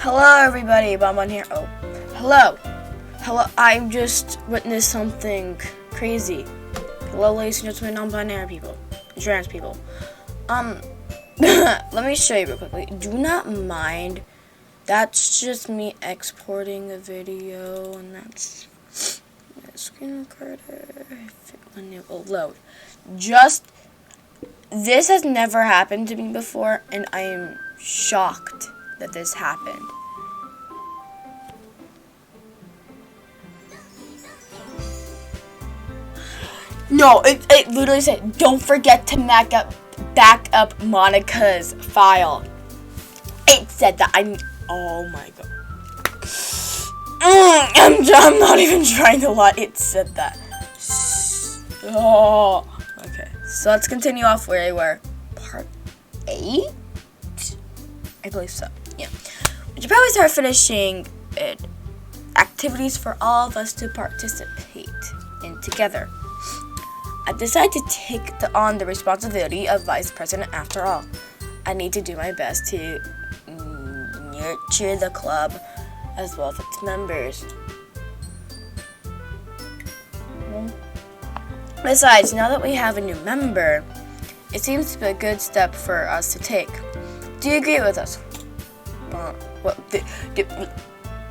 Hello everybody, Bonbon here. Oh, hello. Hello, I just witnessed something crazy. Hello ladies and gentlemen, non-binary people, trans people. Let me show you real quickly. Do not mind. That's just me exporting a video, and that's my screen recorder. When it will load. This has never happened to me before, and I am shocked that this happened. No, it literally said, don't forget to back up Monica's file. It said that. Oh my god. I'm not even trying to lie. It said that. Oh. Okay, so let's continue off where we were. Part 8? I believe so, yeah. We should probably start finishing it. Activities for all of us to participate in together. I decided to take on the responsibility of vice president after all. I need to do my best to nurture the club as well as its members. Besides, now that we have a new member, it seems to be a good step for us to take. Do you agree with us?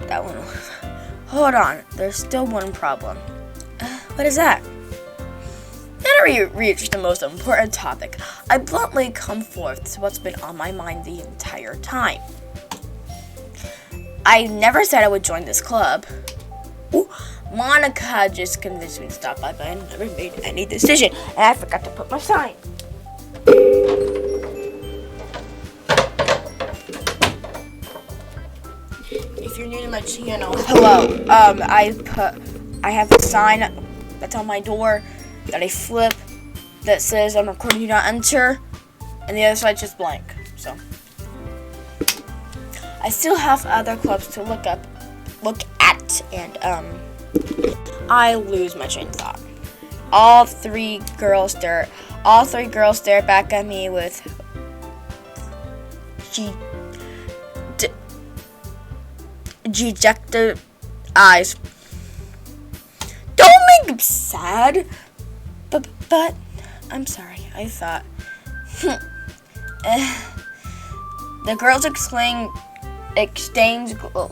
That one. Hold on, there's still one problem. What is that? Now that we reached the most important topic, I bluntly come forth to what's been on my mind the entire time. I never said I would join this club. Ooh, Monica just convinced me to stop by, but I never made any decision, and I forgot to put my sign. If you're new to my channel, hello. I have a sign that's on my door that I flip that says I'm recording, do not enter, and the other side's just blank. So I still have other clubs to look at, and I lose my train of thought. All three girls stare back at me with dejected eyes. Don't make me sad. But I'm sorry. I thought the girls exchange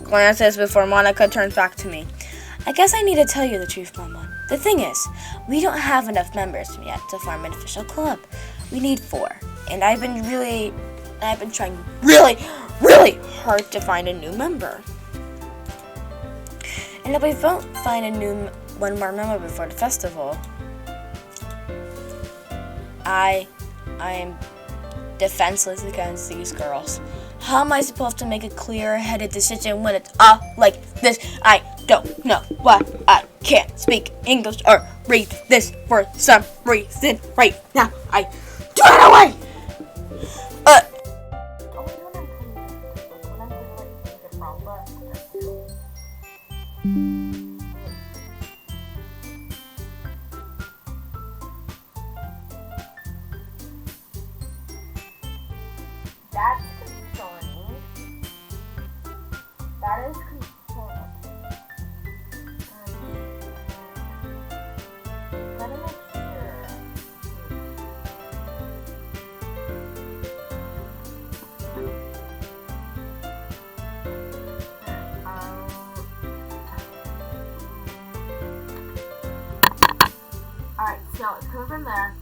glances before Monica turns back to me. I guess I need to tell you the truth, Mama. The thing is, we don't have enough members yet to form an official club. We need 4, and I've been trying really hard to find a new member. And if we don't find one more member before the festival, I am defenseless against these girls. How am I supposed to make a clear-headed decision when it's all like this? I don't know why I can't speak English or read this for some reason right now. I do it away! That's concerning. That is concerning. Let me make sure. Alright, so it's coming from there.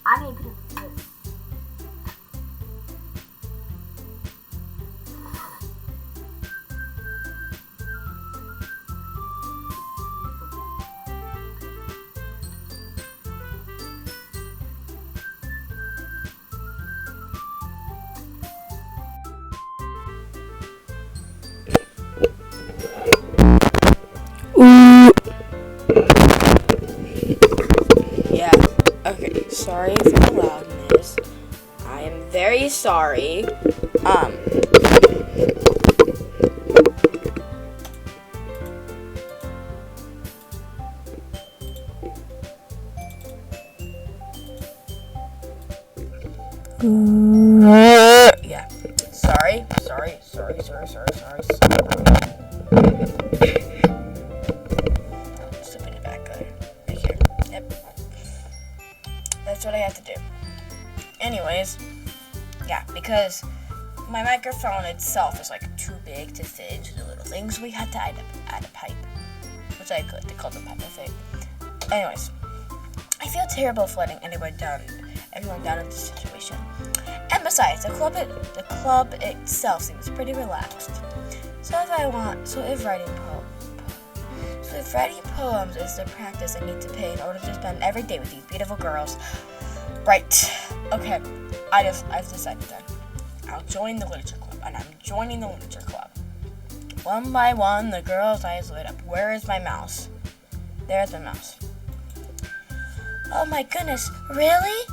I need to do this. Yeah, okay, sorry for the loudness. I am very sorry. Yeah. Sorry. Sorry. Slip in the back, right here. Yep. That's what I have to do. Anyways, yeah, because my microphone itself is like too big to fit into the little things. We had to add a pipe, which I could. They called the pipe, I think. Anyways, I feel terrible for letting everyone down in this situation. And besides, the club itself seems pretty relaxed. So if writing poems is the practice I need to pay in order to spend every day with these beautiful girls, right? Okay, I've decided then. I'll join the literature club, and I'm joining the literature club. One by one, the girls' eyes lit up. Where is my mouse? There's my mouse. Oh my goodness, really?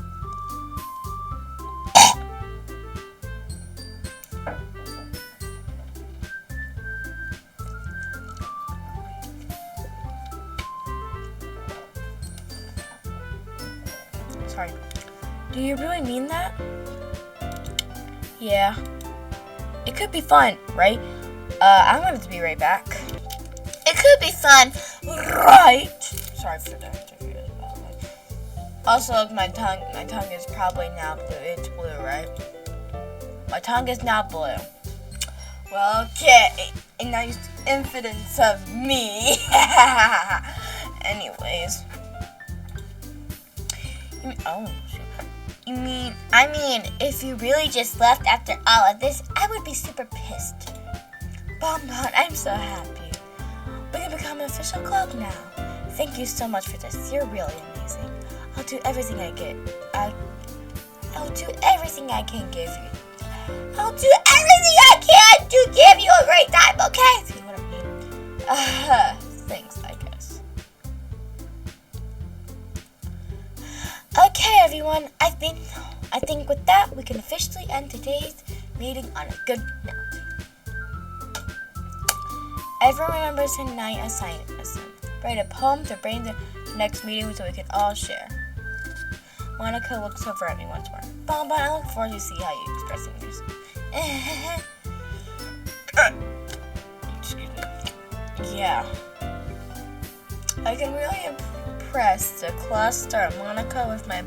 Sorry. Do you really mean that? Yeah. It could be fun, right? I'm going to be right back. It could be fun, right? Sorry for that. Also, my tongue is probably now blue. It's blue, right? My tongue is now blue. Well, okay. A nice incidence of me. Anyways. I mean, if you really just left after all of this, I would be super pissed. Bonbon, I'm so happy. We can become an official club now. Thank you so much for this. You're really amazing. I'll do everything I can give you. I'll do everything I can to give you a great time, okay? See what I mean? Thanks, I guess. Okay, everyone. I think with that, we can officially end today's meeting on a good note. Everyone remembers tonight assignment. Write a poem to bring the next meeting so we can all share. Monica looks over at me once more. Bonbon, I look forward to see how you expressing yourself. Excuse me. Yeah. I can really impress the class star Monica with my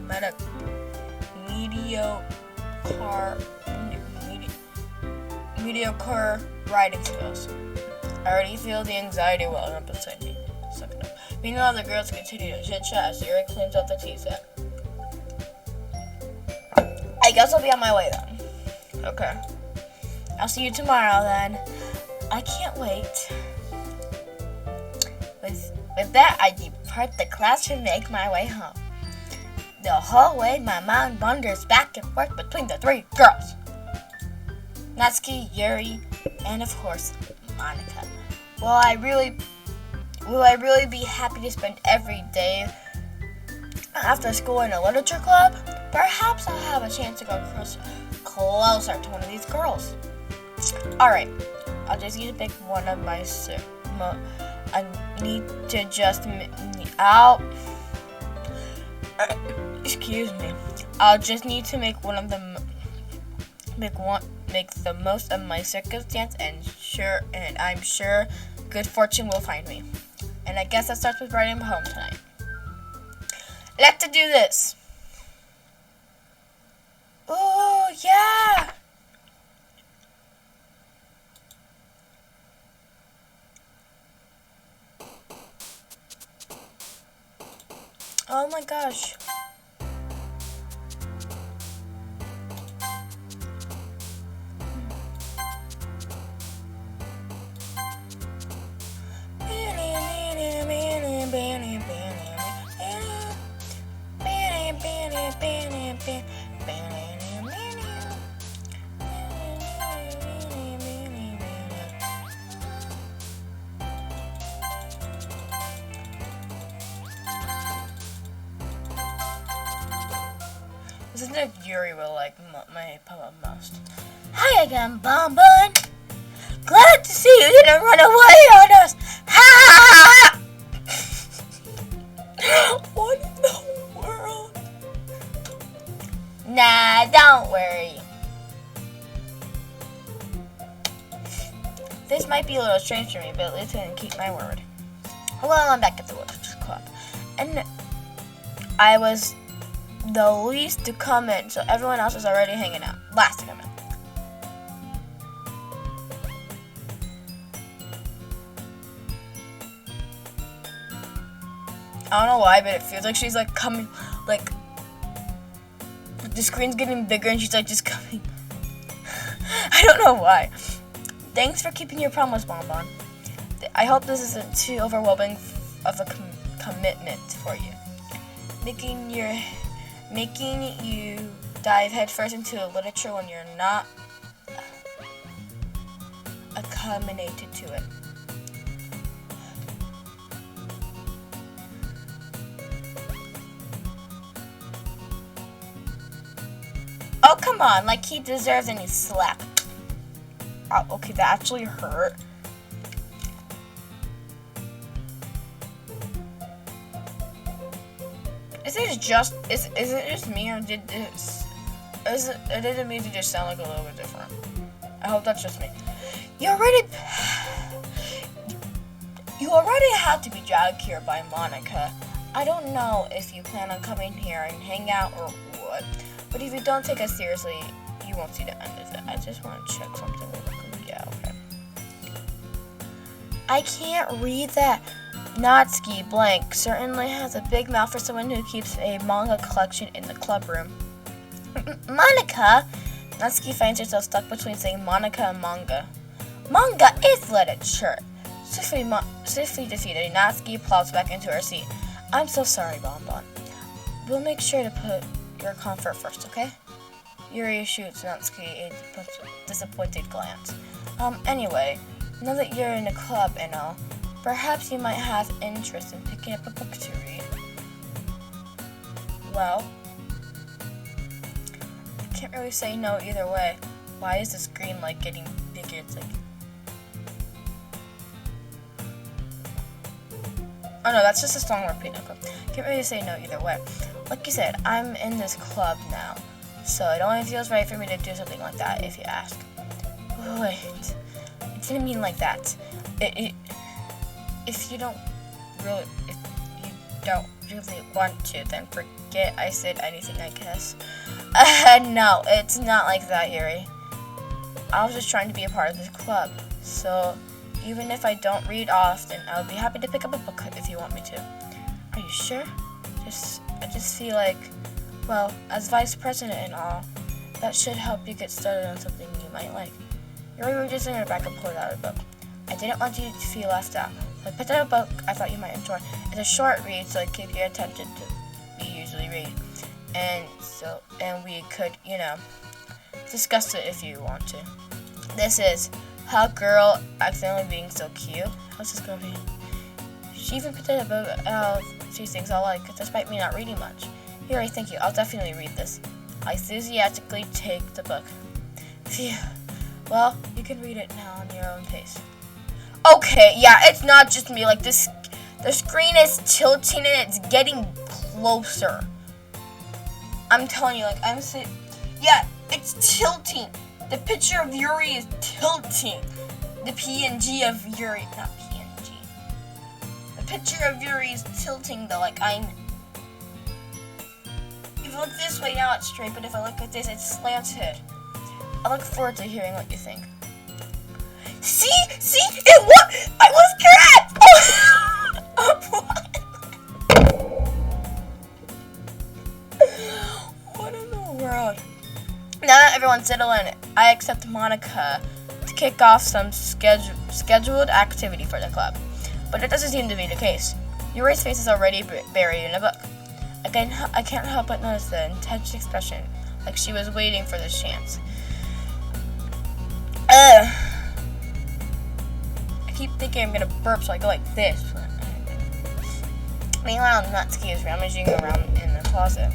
mediocre writing skills. I already feel the anxiety welling up inside me. Meanwhile, the girls continue to chit-chat as Yuri cleans up the tea set. I guess I'll be on my way then. Okay. I'll see you tomorrow then. I can't wait. With that, I depart the class to make my way home. The whole way, my mind wanders back and forth between the three girls. Natsuki, Yuri, and of course, Monica. Will I really be happy to spend every day after school in a literature club? Perhaps I'll have a chance to go closer to one of these girls. Alright, I'll just need to pick one of my excuse me. I'll just need to make one of them make the most of my circumstance, and I'm sure good fortune will find me. And I guess that starts with writing a poem tonight. Let's do this. Oh yeah. Oh my gosh. Isn't it Yuri will like my poem most? Hi again, Bonbon. Glad to see you didn't run away on us. Ha! What in the world? Nah, don't worry. This might be a little strange to me, but at least I didn't keep my word. Well, I'm back at the Witch Club. And I was the least to come in, so everyone else was already hanging out. Last to come in. I don't know why, but it feels like she's like coming, like the screen's getting bigger and she's like just coming. I don't know why. Thanks for keeping your promise, Bonbon. I hope this isn't too overwhelming of a commitment for you. Making you dive headfirst into literature when you're not accommodated to it. Oh, come on, like he deserves any slap. Oh, okay, that actually hurt. Is it just me, or did the music just sound like a little bit different? I hope that's just me. You already have to be dragged here by Monica. I don't know if you plan on coming here and hang out or what, but if you don't take us seriously, you won't see the end of it. I just want to check something really quick. Yeah, okay. I can't read that. Natsuki blank certainly has a big mouth for someone who keeps a manga collection in the club room. Monica! Natsuki finds herself stuck between saying Monica and manga. Manga is literature. Swiftly defeated, Natsuki plops back into her seat. I'm so sorry, Bonbon. We'll make sure to put your comfort first, okay? Yuri shoots Natsuki a disappointed glance. Anyway, now that you're in the club and all, perhaps you might have interest in picking up a book to read. Well, I can't really say no either way. Why is the screen like getting bigger? It's like, oh no, that's just a song repeat. Okay. Can't really say no either way. Like you said, I'm in this club now, so it only feels right for me to do something like that if you ask. Wait, I didn't mean like that. If you don't really want to, then forget I said anything, I guess. No, it's not like that, Yuri. I was just trying to be a part of this club, so even if I don't read often, I'll be happy to pick up a book if you want me to. Are you sure? I just feel like, well, as vice president and all, that should help you get started on something you might like. Yuri reaches in her back and pulled out a book. I didn't want you to feel left out. I picked up a book I thought you might enjoy. It's a short read, so it keeps your attention to we usually read. And we could, discuss it if you want to. This is How Girl Accidentally Being So Cute. How's this going to be? She even picked up a book she thinks I'll like, despite me not reading much. Yuri, thank you. I'll definitely read this. I enthusiastically take the book. Phew. Well, you can read it now on your own pace. Okay, yeah, it's not just me. Like, the screen is tilting and it's getting closer. I'm telling you, like, yeah, it's tilting. The picture of Yuri is tilting. The PNG of Yuri, not PNG. The picture of Yuri is tilting, though. Like, if I look this way, now it's straight, but if I look at this, it's slanted. I look forward to hearing what you think. See, it was. I was correct. What in the world? Now that everyone's settled in, I accept Monica to kick off some scheduled activity for the club, but it doesn't seem to be the case. Yuri's face is already buried in a book. I can't help but notice the intense expression, like she was waiting for this chance. I keep thinking I'm gonna burp, so I go like this. Meanwhile, Natsuki is rummaging around in the closet.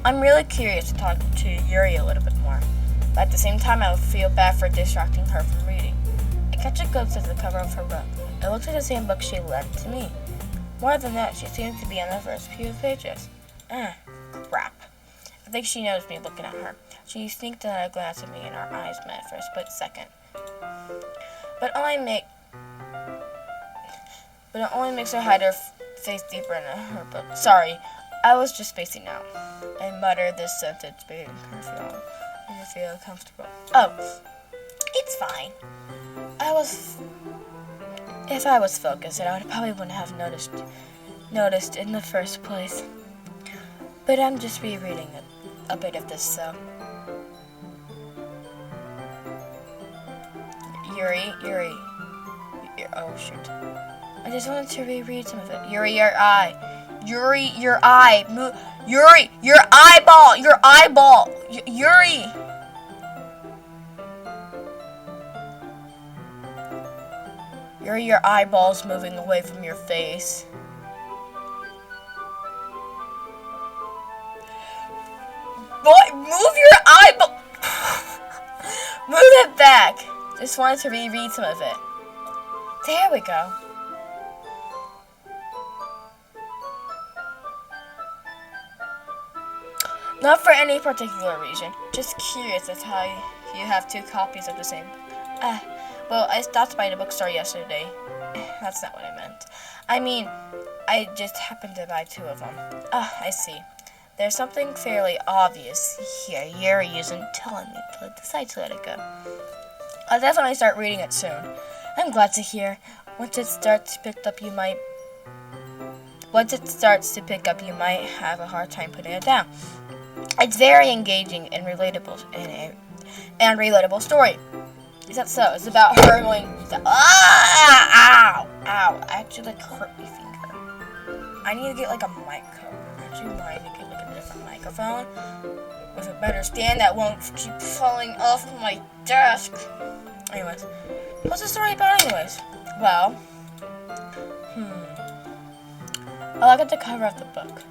I'm really curious to talk to Yuri a little bit more, but at the same time, I feel bad for distracting her from reading. I catch a glimpse of the cover of her book. It looks like the same book she lent to me. More than that, she seems to be on the first few pages. Crap. I think she knows me looking at her. She sneaked another glance at me and our eyes met for a split second. But it only makes her hide her face deeper in her book. Sorry, I was just spacing out. I muttered this sentence, making her feel comfortable. Oh, it's fine. If I was focused, I probably wouldn't have noticed in the first place. But I'm just rereading a bit of this, so. Yuri, oh shoot. I just wanted to reread some of it. Yuri, your eye. Move. Yuri, your eyeball. Yuri. Yuri, your eyeball's moving away from your face. Boy, move your eyeball. Move it back. Just wanted to reread some of it. There we go. Not for any particular reason. Just curious as how you have two copies of the same. Well, I stopped by the bookstore yesterday. That's not what I meant. I mean, I just happened to buy two of them. I see. There's something fairly obvious here. Yuri isn't telling me, but decide to let it go. I'll definitely start reading it soon. I'm glad to hear. Once it starts to pick up, you might have a hard time putting it down. It's very engaging and relatable story. Is that so? It's about her going, ow! I actually hurt my finger. I need to get like a microphone. I'm actually wanting to get like a different microphone with a better stand that won't keep falling off my desk. Anyways, what's the story about anyways? Well, I'll look at the cover of the book.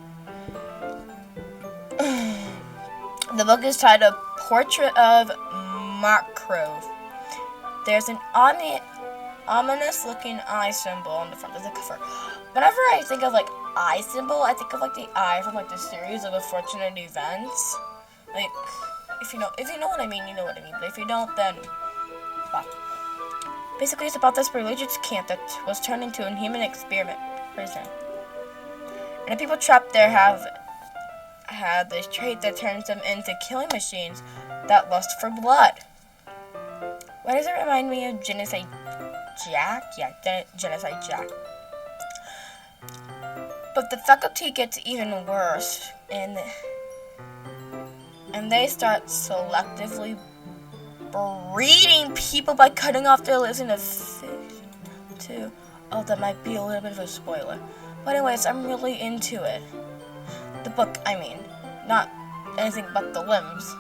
The book is titled Portrait of Makrov. There's an ominous-looking eye symbol on the front of the cover. Whenever I think of like eye symbol, I think of like the eye from like the series of unfortunate events. Like, if you know what I mean, you know what I mean. But if you don't, then well. Basically, it's about this religious camp that was turned into a human experiment prison, and the people trapped there have this trait that turns them into killing machines that lust for blood. Why does it remind me of Genocide Jack? Yeah, Genocide Jack. But the faculty gets even worse, and they start selectively breeding people by cutting off their lives into fish, too. Oh, that might be a little bit of a spoiler. But anyways, I'm really into it. The book, I mean. Not anything but the limbs.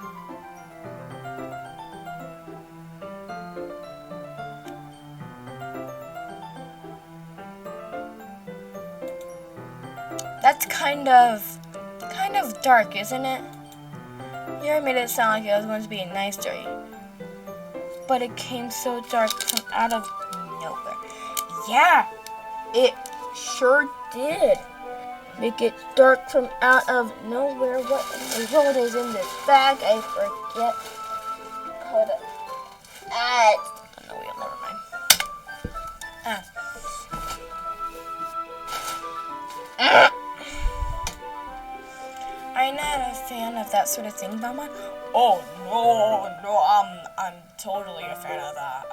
That's kind of dark, isn't it? You made it sound like it was going to be a nice story. But it came so dark from out of nowhere. Yeah, it sure did. Make it dark from out of nowhere. What in the world is in this bag? I forget. Hold up. Oh no, wait, never mind. I'm not a fan of that sort of thing, Mama. Oh no, I'm totally a fan of that.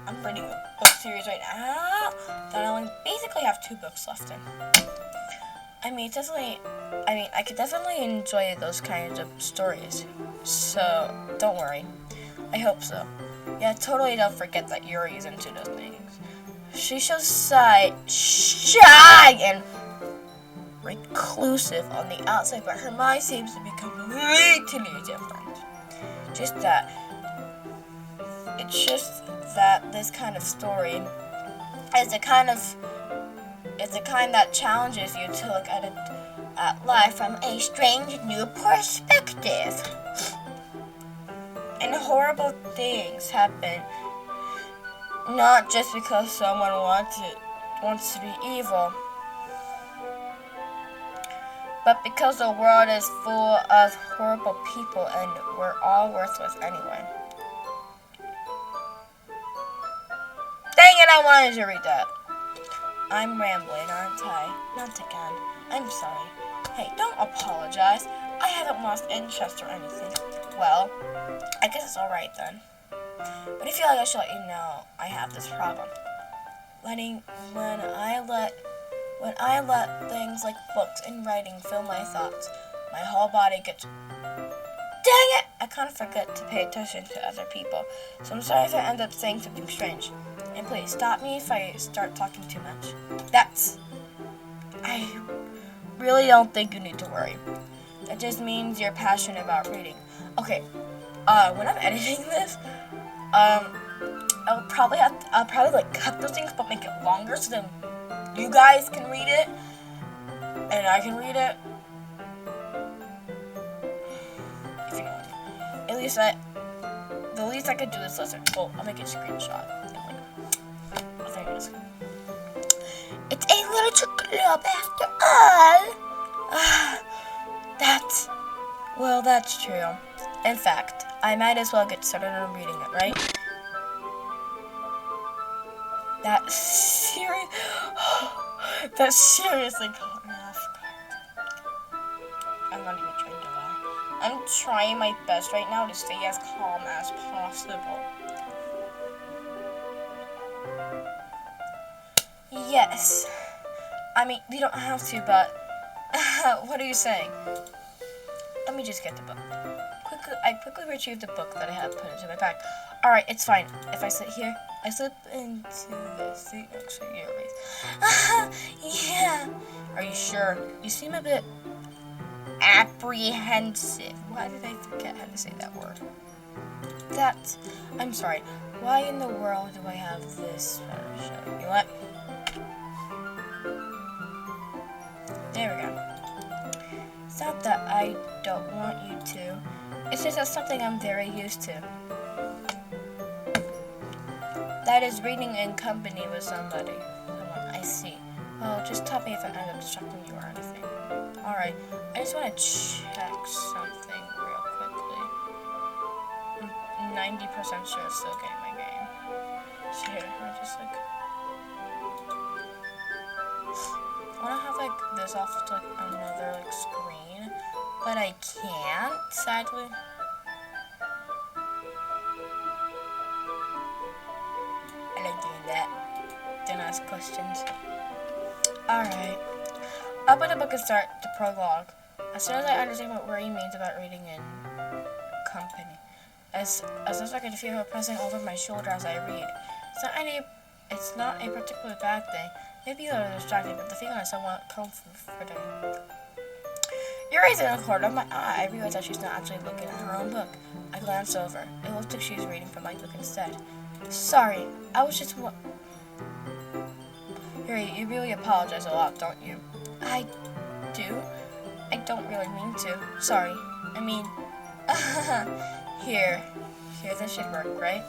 I'm reading a book series right now that I only basically have 2 books left in. I could definitely enjoy those kinds of stories. So, don't worry. I hope so. Yeah, totally don't forget that Yuri is into those things. She shows shy and reclusive on the outside, but her mind seems to be completely different. It's just that this kind of story is the kind that challenges you to look at life from a strange new perspective. And horrible things happen, not just because someone wants to be evil. but because the world is full of horrible people and we're all worthless anyway. Dang it, I wanted to read that. I'm rambling, aren't I? Not again. I'm sorry. Hey, don't apologize. I haven't lost interest or anything. Well, I guess it's alright then. But I feel like I should let you know I have this problem. When I let things like books and writing fill my thoughts, my whole body gets... Dang it! I kind of forget to pay attention to other people, so I'm sorry if I end up saying something strange. And please, stop me if I start talking too much. I really don't think you need to worry. That just means you're passionate about reading. Okay, when I'm editing this, I'll probably like cut those things but make it longer so then you guys can read it and I can read it. If you know what I mean. The least I could do is listen. Oh, I'll make a screenshot. Oh, there it is. It's a literature club after all. That's true. In fact, I might as well get started on reading it, right? That seriously caught me off guard. I'm not even trying to lie. I'm trying my best right now to stay as calm as possible. Yes. I mean, you don't have to, but what are you saying? Let me just get the book. I quickly retrieved the book that I had put into my bag. Alright, it's fine. If I sit here, I slip into the seat next to yours. Yeah. Are you sure? You seem a bit apprehensive. Why did I forget how to say that word? I'm sorry. Why in the world do I have this show? You know what? There we go. It's not that I don't want you to. It's just that's something I'm very used to. That is reading in company with somebody. I see. Well, just tell me if I end up distracting you or anything. Alright, I just want to check something real quickly. I'm 90% sure it's still getting my game. So here, I just like... I want to have like this off to like another like screen, but I can't, sadly. I like doing that. Don't ask questions. Alright. Open the book and start the prologue. As soon as I understand what Ray means about reading in company, as soon as I can feel her pressing over my shoulder as I read. It's not a particularly bad thing. Maybe you're distracted, but the feeling is somewhat comforting. You're raising the corner of my eye. I realize that she's not actually looking at her own book. I glance over. It looks like she's reading from my book instead. Sorry, I was just you really apologize a lot, don't you? I do? I don't really mean to. Sorry. I mean, here, this should work, right?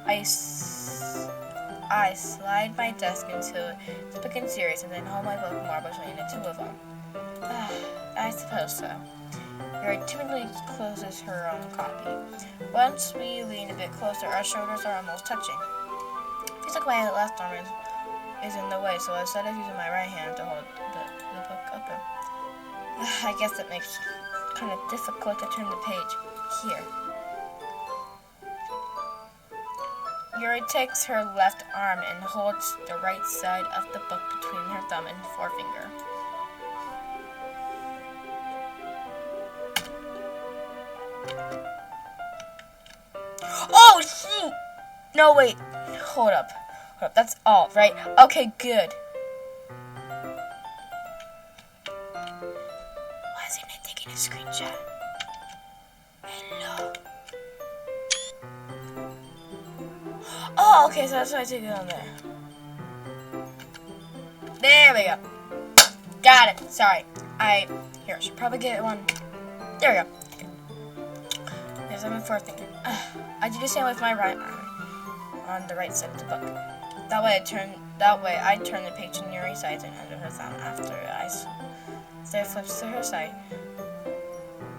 I slide my desk into the book in series and then hold my book more between the two of them. I suppose so. Yuri timidly closes her own copy. Once we lean a bit closer, our shoulders are almost touching. Feels like my left arm is in the way, so instead of using my right hand to hold the book open, I guess it makes it kind of difficult to turn the page. Here. Yuri takes her left arm and holds the right side of the book between her thumb and forefinger. Oh, shoot! No, wait. Hold up. That's all, right? Okay, good. Why isn't it taking a screenshot? Hello. Oh, okay, so that's why I take it on there. There we go. Got it. Sorry. I should probably get one. There we go. Okay. There's my forefinger. I do the same with my right arm on the right side of the book. That way I turn the page to Yuri's side and under her thumb So it flips to her side,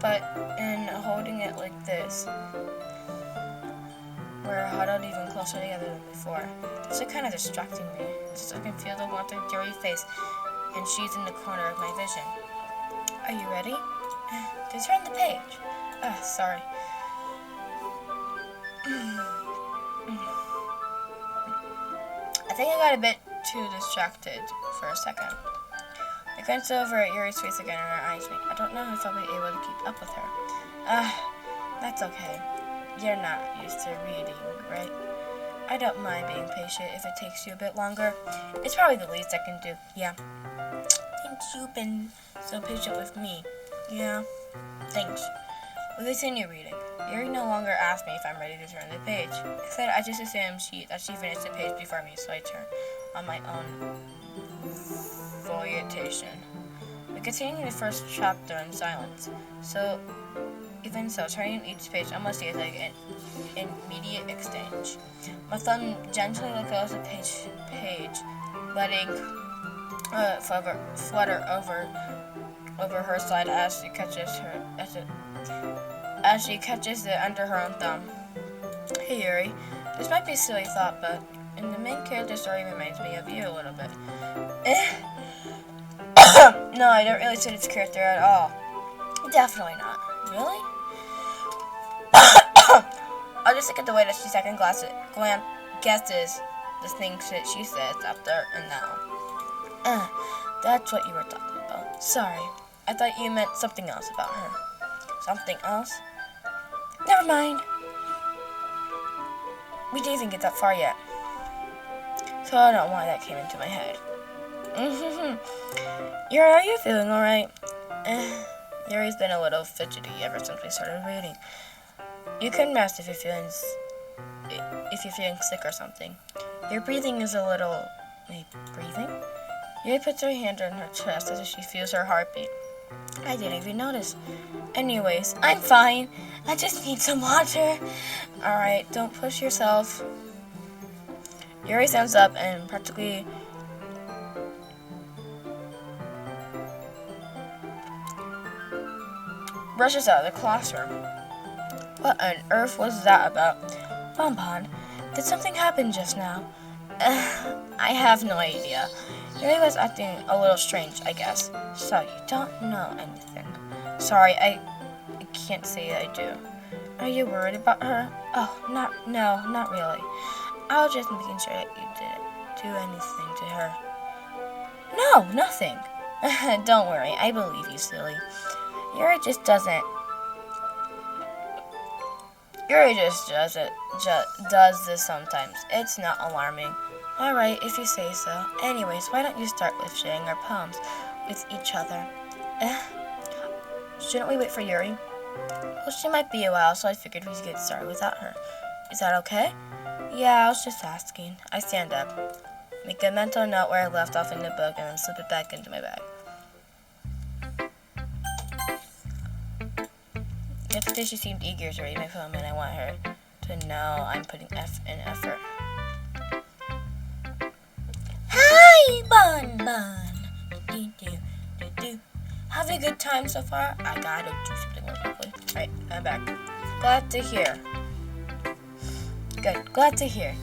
but in holding it like this, we're huddled even closer together than before. This is kind of distracting me, since I can feel the warmth of Yuri's face, and she's in the corner of my vision. Are you ready? To turn the page. Sorry. I think I got a bit too distracted for a second. I glanced over at Yuri's face again and her eyes meet. I don't know if I'll be able to keep up with her. That's okay. You're not used to reading, right? I don't mind being patient if it takes you a bit longer. It's probably the least I can do. Yeah. Thanks, you've been so patient with me. Yeah. Thanks. We continue reading. Yuri no longer asks me if I'm ready to turn the page. Instead, I just assume that she finished the page before me, so I turn on my own voyeutation. We continue the first chapter in silence. Even so, turning each page almost feels like an immediate exchange. My thumb gently goes the page, letting flutter over her side as she catches it under her own thumb. Hey Yuri, this might be a silly thought, but in the main character story reminds me of you a little bit. No, I don't really see this character at all. Definitely not. Really? I'll just look at the way that she second guesses the things that she says after and now. That's what you were talking about. Sorry. I thought you meant something else about her. Something else? Never mind. We didn't even get that far yet. So I don't know why that came into my head. Yuri, are you feeling alright? Yuri's been a little fidgety ever since we started reading. You can rest if you're feeling sick or something. Your breathing is a little... Wait, breathing? Yuri puts her hand on her chest as if she feels her heartbeat. I didn't even notice. Anyways, I'm fine. I just need some water. Alright, don't push yourself. Yuri stands up and practically rushes out of the classroom. What on earth was that about? Bonbon, did something happen just now? I have no idea. Yuri was acting a little strange, I guess. So, you don't know anything. Sorry, I can't say I do. Are you worried about her? Oh, not really. I was just making sure that you didn't do anything to her. No, nothing. Don't worry, I believe you, silly. Yuri just does this sometimes. It's not alarming. Alright, if you say so. Anyways, why don't you start with sharing our poems with each other? Shouldn't we wait for Yuri? Well, she might be a while, so I figured we'd get started without her. Is that okay? Yeah, I was just asking. I stand up, make a mental note where I left off in the book, and then slip it back into my bag. Yesterday she seemed eager to read my poem, and I want her to know I'm putting in effort. Hi, Bon Bon. Have a good time so far? I gotta do something more quickly. Alright, I'm back. Glad to hear. Good, glad to hear.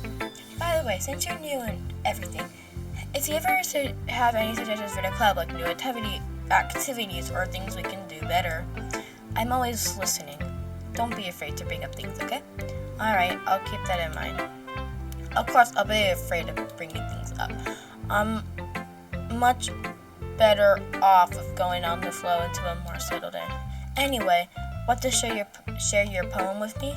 By the way, since you're new and everything, if you ever have any suggestions for the club, like new activities or things we can do better, I'm always listening. Don't be afraid to bring up things, okay? Alright, I'll keep that in mind. Of course, I'll be afraid of bringing things up. I'm much better off of going on the flow until I'm more settled in. Anyway, want to share your poem with me?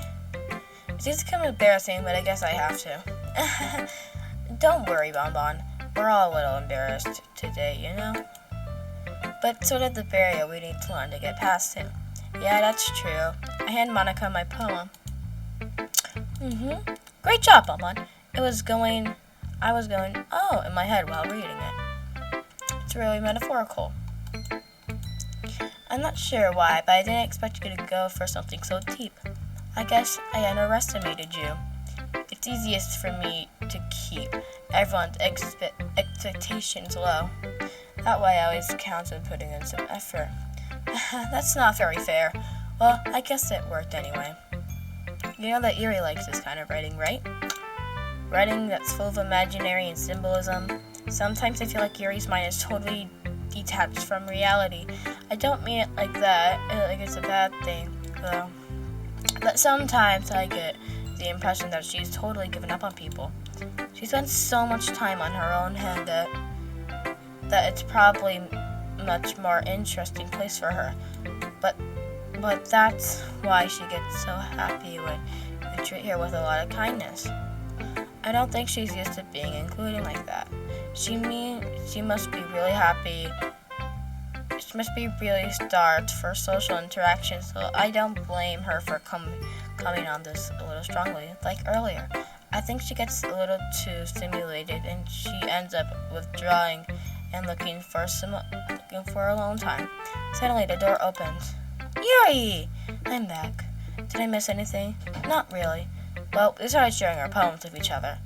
It's just kind of embarrassing, but I guess I have to. Don't worry, Bonbon. We're all a little embarrassed today, you know? But so did the barrier we need to learn to get past it. Yeah, that's true. I hand Monica my poem. Great job, Bonbon. I was going, oh, in my head while reading it. It's really metaphorical. I'm not sure why, but I didn't expect you to go for something so deep. I guess I underestimated you. It's easiest for me to keep everyone's expectations low. That way I always counts on putting in some effort. That's not very fair. Well, I guess it worked anyway. You know that Yuri likes this kind of writing, right? Writing that's full of imaginary and symbolism. Sometimes I feel like Yuri's mind is totally detached from reality. I don't mean it like that, like it's a bad thing, though. But sometimes I get the impression that she's totally given up on people. She spends so much time on her own head that it's probably a much more interesting place for her. But that's why she gets so happy when you treat her with a lot of kindness. I don't think she's used to being included like that. She must be really happy. She must be really starved for social interaction, so I don't blame her for coming on this a little strongly, like earlier. I think she gets a little too stimulated and she ends up withdrawing and looking for a long time. Suddenly the door opens. Yuri! I'm back. Did I miss anything? Not really. Well, we started sharing our poems with each other.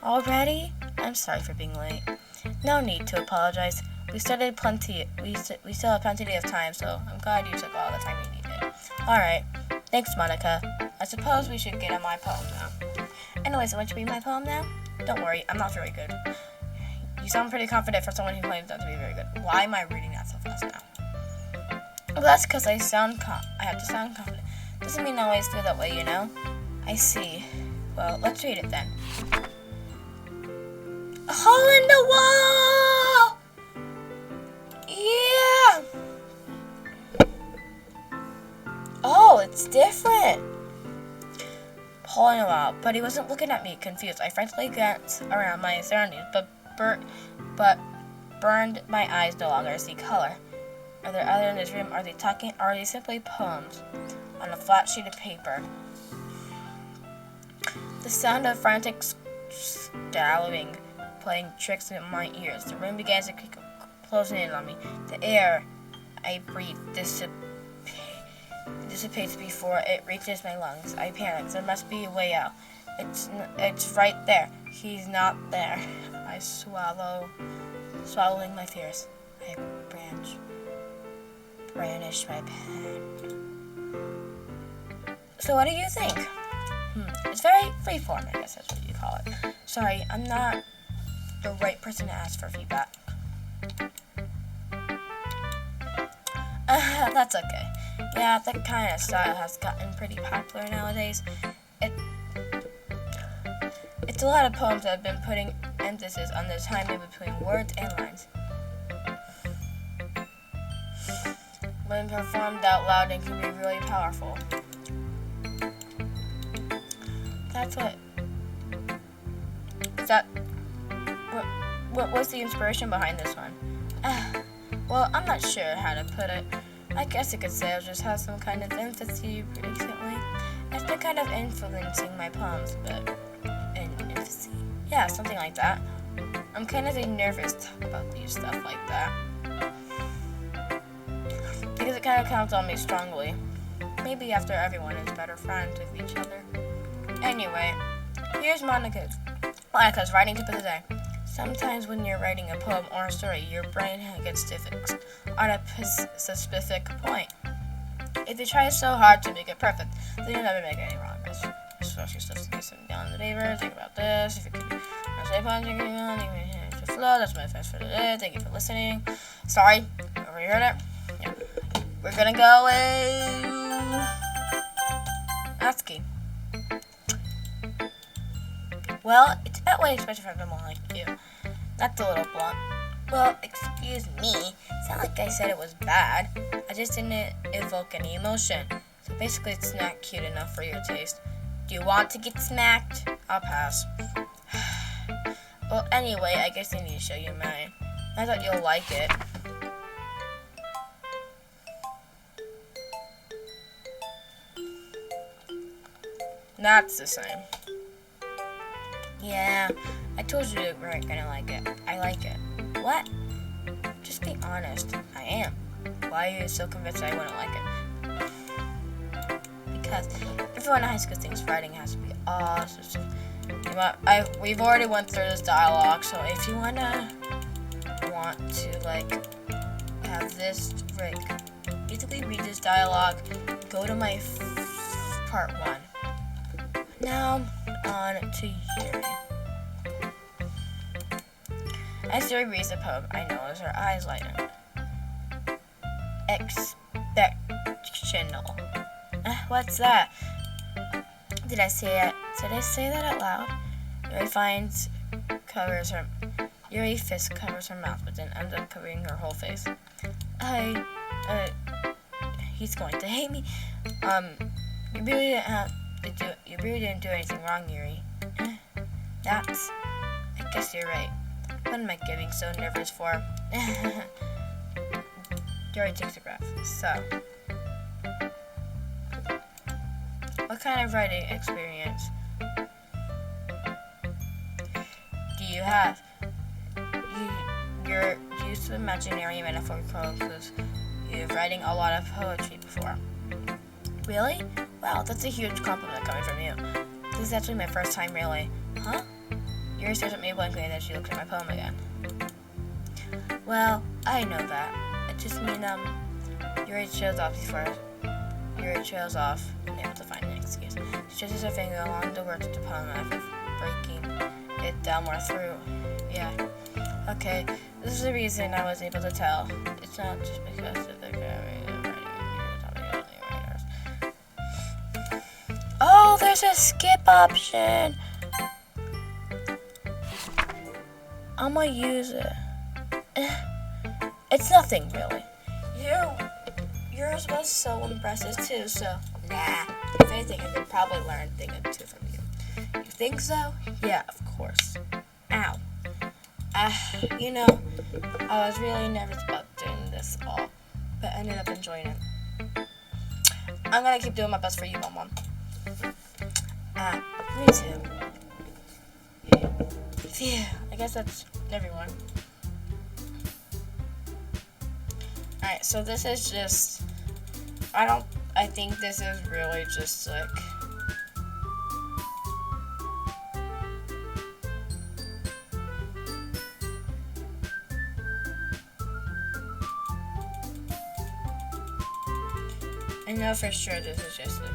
Already? I'm sorry for being late. No need to apologize. We still have plenty of time, so I'm glad you took all the time you needed. Alright. Thanks, Monica. I suppose we should get on my poem now. Anyways, I want you to read my poem now? Don't worry, I'm not very good. You sound pretty confident for someone who claims not to be very good. Why am I reading that so fast now? Well, that's because I have to sound confident. Doesn't mean I always do that way, you know? I see. Well, let's read it then. A hole in the wall! Yeah! Oh, it's different. Hole in the wall, but he wasn't looking at me, confused. I frantically glanced around my surroundings, but burned my eyes no longer see color. Are there others in this room? Are they talking? Or are they simply poems on a flat sheet of paper? The sound of frantic scowling playing tricks in my ears. The room began to creak, closing in on me. The air I breathe dissipates before it reaches my lungs. I panic. There must be a way out. It's right there. He's not there. I swallowing my fears. I brandish my pen. So what do you think? It's very freeform, I guess that's what you call it. Sorry, I'm not the right person to ask for feedback. That's okay. Yeah, that kind of style has gotten pretty popular nowadays. It's a lot of poems that have been putting emphasis on the timing between words and lines. When performed out loud, it can be really powerful. What was the inspiration behind this one? Well, I'm not sure how to put it. I guess you could say I just have some kind of empathy recently. It's been kind of influencing my poems, but empathy? Yeah, something like that. I'm kind of nervous to talk about these stuff like that. Because it kind of counts on me strongly. Maybe after everyone is better friends with each other. Anyway, here's Monica's writing tip of the day. Sometimes when you're writing a poem or a story, your brain gets fixed on a specific point. If you try so hard to make it perfect, then you'll never make any progress. Just ask yourself to sit down in the paper, think about this. If you can say poems, flow. That's my advice for today. Thank you for listening. Sorry, you heard it? Yeah. We're gonna go with ASCII. Well, it's about what I expect from someone like you. That's a little blunt. Well, excuse me. It's not like I said it was bad. I just didn't evoke any emotion. So basically, it's not cute enough for your taste. Do you want to get smacked? I'll pass. Well, anyway, I guess I need to show you mine. I thought you'll like it. That's the same. Yeah, I told you you weren't gonna like it. I like it. What? Just be honest. I am. Why are you so convinced I wouldn't like it? Because everyone in high school thinks writing has to be awesome. We've already went through this dialogue, so if you wanna want to like have this basically read this dialogue, go to my part 1. Now on to Yuri. As Yuri reads the poem, I notice her eyes light up. Expectational. What's that? Did I say it? Did I say that out loud? Yuri fist covers her mouth, but then ends up covering her whole face. He's going to hate me. You really didn't do anything wrong, Yuri. I guess you're right. What am I getting so nervous for? Yuri takes a breath. So, what kind of writing experience do you have? You're used to imaginary metaphorical clues. You're writing a lot of poetry before. Really? Wow, that's a huge compliment coming from you. This is actually my first time, really. Huh? Yuri stares at me blankly and then she looks at my poem again. Well, I know that. I just mean, Yuri trails off, unable to find an excuse. She stretches her finger along the words of the poem after breaking it down more through. Yeah. Okay, this is the reason I was able to tell. It's not just because of the writers. Oh, there's a skip option. I'm gonna use it. It's nothing really. Yours was so impressive too, so nah. If anything, I could probably learn a thing or two from you. You think so? Yeah, of course. Ow. I was really nervous about doing this all, but I ended up enjoying it. I'm gonna keep doing my best for you, Mom. Me too. Phew, I guess that's everyone. Alright, so this is just, I think this is really just like, I know for sure this is just like,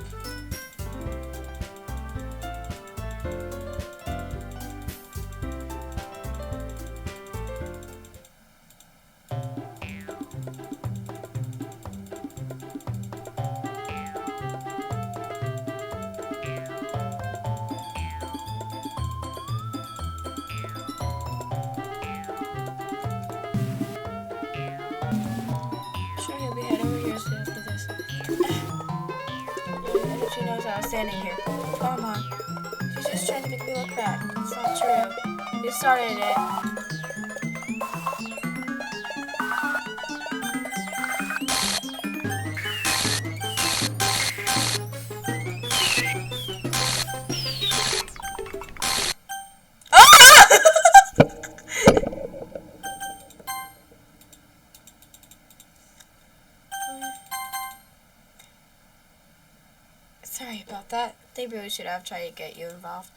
sure he'll be head over heels for this. She knows I was standing here. Come on. She's just trying to make me look bad. It's not true. You started it. Sorry about that. They really should have tried to get you involved.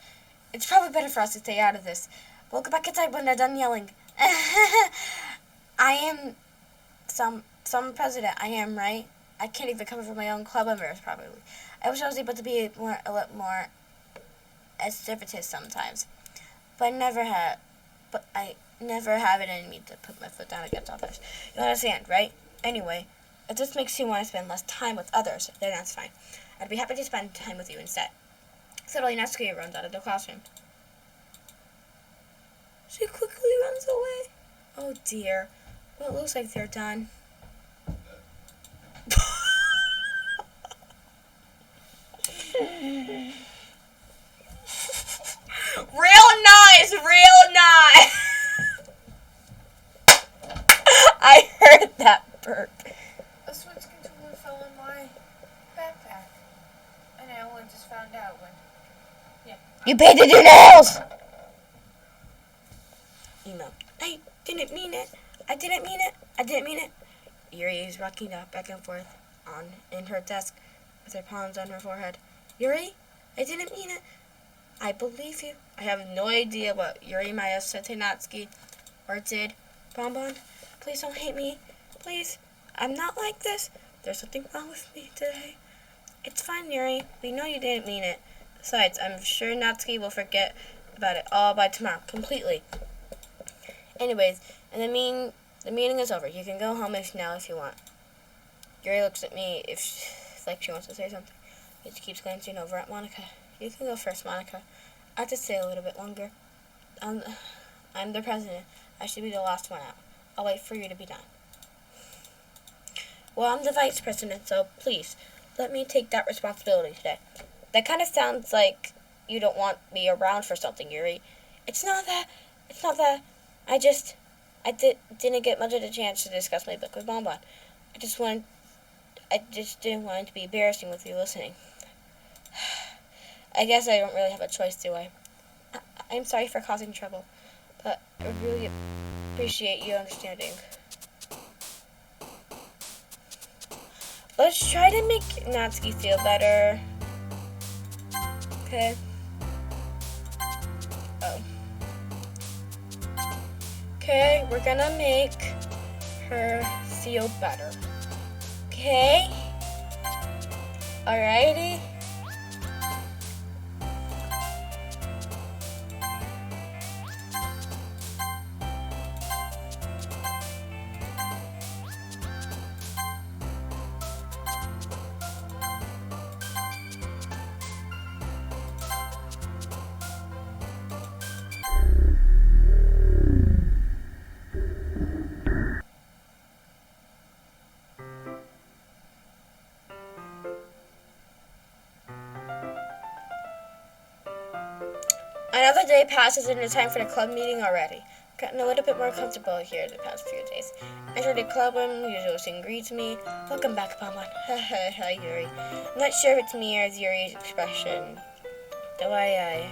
It's probably better for us to stay out of this. We'll go back inside when they're done yelling. I am some president. I am, right? I can't even cover for my own club members, probably. I wish I was able to be a little more assertive sometimes. But I never have it in me to put my foot down against others. You understand, right? Anyway, if this makes you want to spend less time with others, then that's fine. I'd be happy to spend time with you instead. Suddenly, Natsuki runs out of the classroom. She quickly runs away. Oh dear. Well, it looks like they're done. Real nice! I heard that burp. A switch controller fell in my backpack. And I only just found out when... Yeah. You painted your nails! I didn't mean it. Yuri is rocking back and forth in her desk with her palms on her forehead. Yuri, I didn't mean it. I believe you. I have no idea what Yuri might have said to Natsuki or did, Bonbon, please don't hate me. Please. I'm not like this. There's something wrong with me today. It's fine, Yuri. We know you didn't mean it. Besides, I'm sure Natsuki will forget about it all by tomorrow, completely. Anyways, and the meeting is over. You can go home now if you want. Yuri looks at me like she wants to say something. But she keeps glancing over at Monica. You can go first, Monica. I have to stay a little bit longer. I'm the president. I should be the last one out. I'll wait for you to be done. Well, I'm the vice president, so please, let me take that responsibility today. That kind of sounds like you don't want me around for something, Yuri. It's not that. I didn't get much of a chance to discuss my book with Bonbon. I just didn't want it to be embarrassing with you listening. I guess I don't really have a choice, do I? I'm sorry for causing trouble, but I really appreciate you understanding. Let's try to make Natsuki feel better. Okay. Oh. Okay, we're gonna make her feel better. Okay? Alrighty? Another day passes and it's time for the club meeting already. Gotten a little bit more comfortable here the past few days. Enter the club room, usual scene greets me. Welcome back, Bonbon. Hi, Yuri. I'm not sure if it's me or Yuri's expression. The way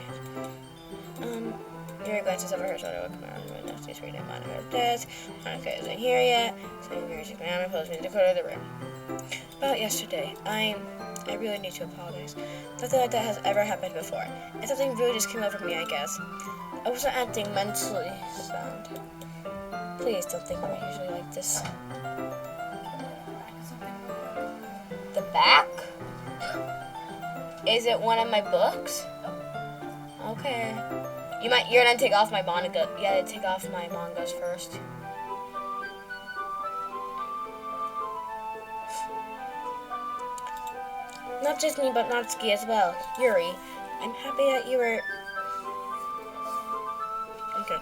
Yuri glances over her shoulder, looking around the window, stays reading Monica's desk. Monica isn't here yet, so Yuri's looking around and pulls me to the corner of the room. About yesterday, I really need to apologize. Nothing like that has ever happened before. And something really just came over me, I guess. I wasn't acting mentally sound. Please don't think I'm usually like this. The back? Is it one of my books? Okay. You're gonna take off my manga. You gotta take off my mangas first. Not just me, but Natsuki as well. Yuri, I'm happy that you were... Okay.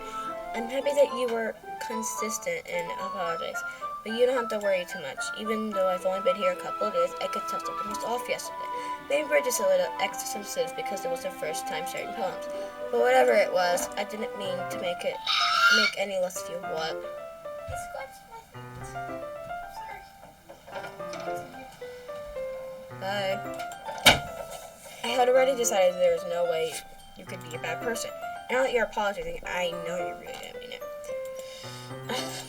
I'm happy that you were consistent and apologize. But you don't have to worry too much. Even though I've only been here a couple of days, I could tell something was off yesterday. Maybe we're just a little extra sensitive because it was our first time sharing poems. But whatever it was, I didn't mean to make any less feel what. I scratched my feet. Sorry. Bye. I had already decided there was no way you could be a bad person. Now that you're apologizing, I know you really didn't mean it.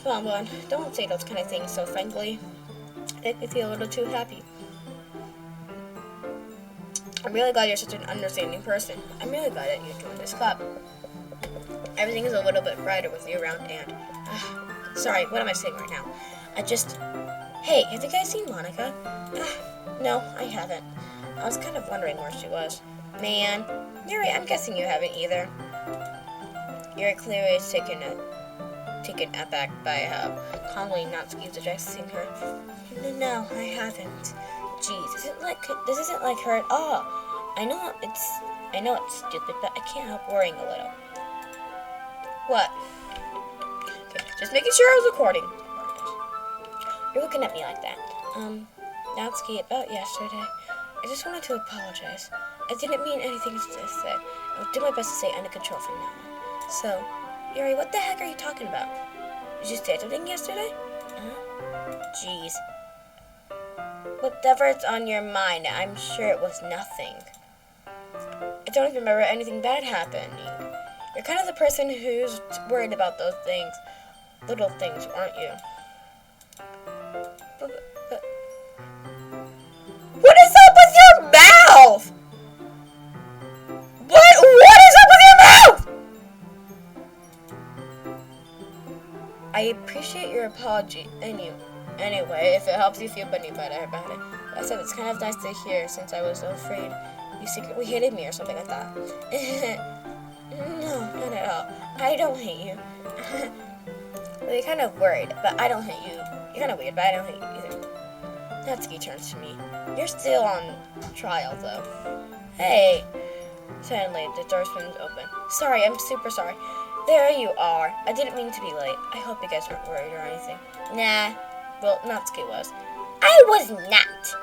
Bonbon, don't say those kind of things so frankly. They make me feel a little too happy. I'm really glad you're such an understanding person. I'm really glad that you joined this club. Everything is a little bit brighter with you around, and... sorry, what am I saying right now? Hey, have you guys seen Monica? No, I haven't. I was kind of wondering where she was. Man, Yuri, I'm guessing you haven't either. Yuri clearly is taken aback by how calmly Natsuki is addressing her. No, I haven't. Jeez, this isn't like her at all. I know it's stupid, but I can't help worrying a little. What? Okay, just making sure I was recording. You're looking at me like that. Natsuki, about yesterday, I just wanted to apologize. I didn't mean anything to say. I'll do my best to stay under control from now on. So, Yuri, what the heck are you talking about? Did you say something yesterday? Jeez. Whatever's on your mind, I'm sure it was nothing. I don't even remember anything bad happening. You're kind of the person who's worried about those things. Little things, aren't you? But what is up with your mouth? What is up with your mouth? I appreciate your apology. Anyway, if it helps you feel any better about it. I said it's kind of nice to hear since I was so afraid you secretly hated me or something like that. No, not at all. I don't hate you. Well, you're kind of worried, but I don't hate you. You're kind of weird, but I don't hate you either. Natsuki turns to me. You're still on trial, though. Hey. Suddenly, the door swings open. Sorry, I'm super sorry. There you are. I didn't mean to be late. I hope you guys weren't worried or anything. Nah. Well, Natsuki was. I was not.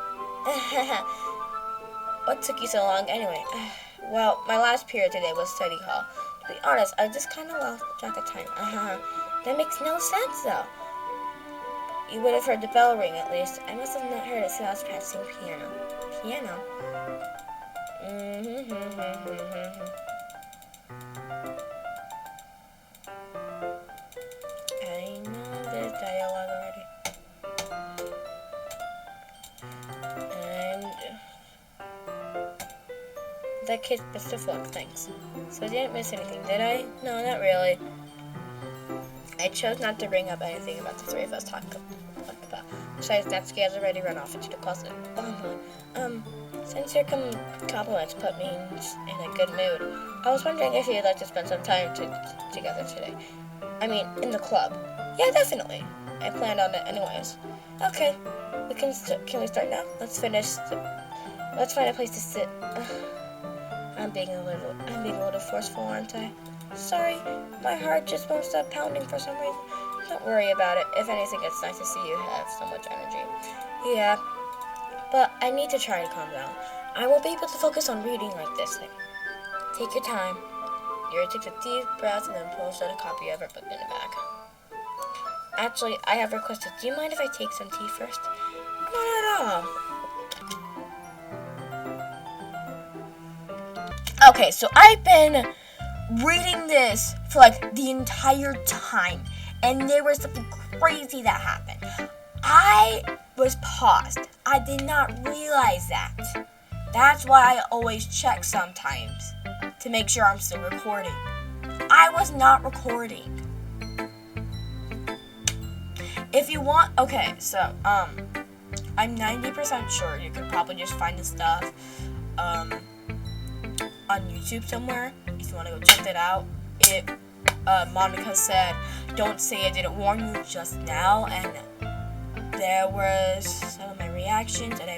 What took you so long anyway? Well, my last period today was study hall. To be honest, I just kind of lost track of time. That makes no sense, though. You would have heard the bell ring, at least. I must have not heard it since I was practicing piano. Piano? I know this dialogue already. And that kid's best of luck, thanks. So I didn't miss anything, did I? No, not really. I chose not to bring up anything about the three of us talked about. Besides, Natsuki has already run off into the closet. Since your compliments put me in a good mood, I was wondering if you'd like to spend some time together today. I mean, in the club. Yeah, definitely. I planned on it anyways. Okay, can we start now? Let's find a place to sit. I'm being a little forceful, aren't I? Sorry, my heart just won't stop pounding for some reason. Don't worry about it. If anything, it's nice to see you have so much energy. Yeah, but I need to try to calm down. I won't be able to focus on reading like this. Take your time. Yuri takes a deep breath and then pulls out a copy of her book in the bag. Actually, I have requested. Do you mind if I take some tea first? Not at all. Okay, so I've been reading this for like the entire time, and there was something crazy that happened. I was paused. I did not realize that. That's why I always check sometimes to make sure I'm still recording. I was not recording. If you want, okay, so I'm 90% sure you could probably just find the stuff on YouTube somewhere. If you want to go check that out. Monica said, "Don't say I didn't warn you just now," and there was some of my reactions, and I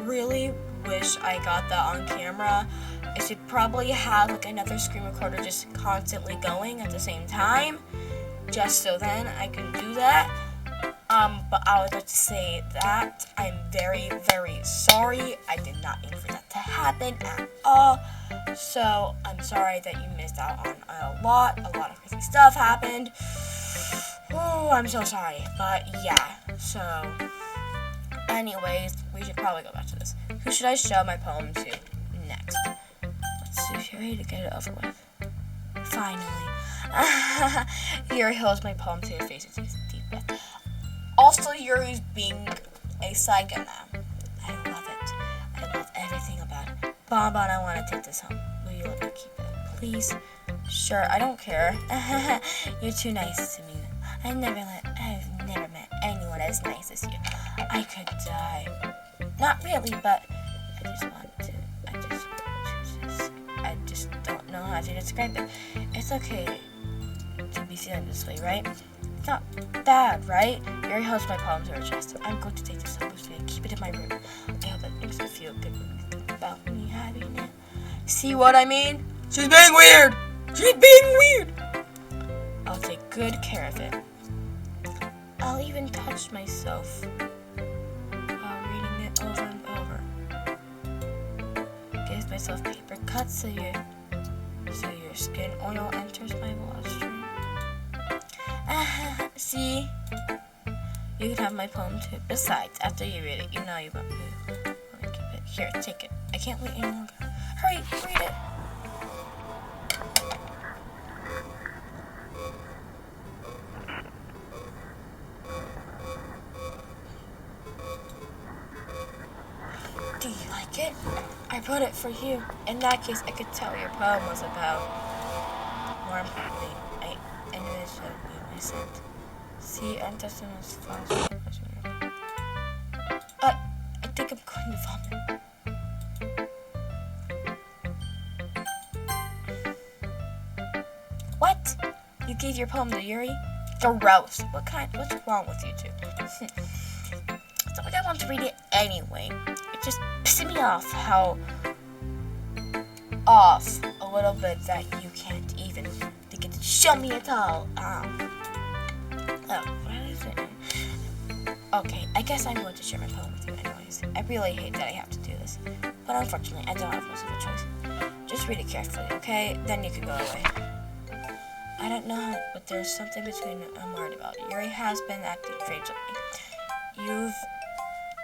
really wish I got that on camera. I should probably have like another screen recorder just constantly going at the same time, just so then I can do that. But I would like to say that I'm very, very sorry. I did not mean for that to happen at all. So I'm sorry that you missed out on a lot of crazy stuff happened. Oh, I'm so sorry. But yeah, so anyways, we should probably go back to this. Who should I show my poem to next? Let's see if you're ready to get it over with. Finally. Yuri holds my poem to your face and takes a deep breath. Also, Yuri's being a psycho now. I love it. I love everything about it. Bonbon, I want to take this home. Will you let me keep it? Please? Sure, I don't care. You're too nice to me. I've never met anyone as nice as you. I could die. Not really, but I just don't know how to describe it. It's okay to be feeling this way, right? It's not bad, right? Yuri holds my palm to her chest. I'm going to take this home with me and keep it in my room. I hope that makes you feel good when you think about me having it. See what I mean? She's being weird! She's being weird! I'll take good care of it. I'll even touch myself while reading it over and over. Give myself paper cuts so your skin oil enters my bloodstream. See? You can have my poem too. Besides, after you read it, you know you want to keep it. Here, take it. I can't wait any longer. Hurry, read it. Do you like it? I wrote it for you. In that case, I could tell your poem was about. More importantly, I knew it showed you my scent. See, I'm testing this fast. I think I'm going to vomit. What? You gave your poem to Yuri? Gross. What's wrong with you two? It's not like I want to read it anyway. It just pisses me off how a little bit that you can't even think it to show me at all. What is it? Okay, I guess I'm going to share my poem with you anyways. I really hate that I have to do this, but unfortunately I don't have much of a choice. Just read it carefully, okay? Then you can go away. I don't know, but there's something between I'm worried about. Yuri has been acting strangely.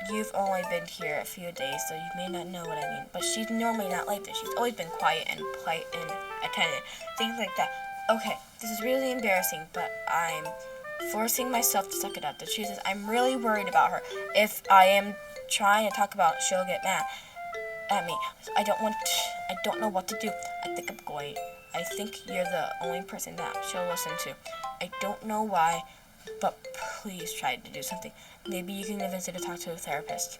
You've only been here a few days, so you may not know what I mean. But she's normally not like this. She's always been quiet and polite and attentive. Things like that. Okay, this is really embarrassing, but I'm forcing myself to suck it up. The truth is, I'm really worried about her. If I am trying to talk about it, she'll get mad at me. So I don't know what to do. I think you're the only person that she'll listen to. I don't know why, but please try to do something. Maybe you can convince her to talk to a therapist.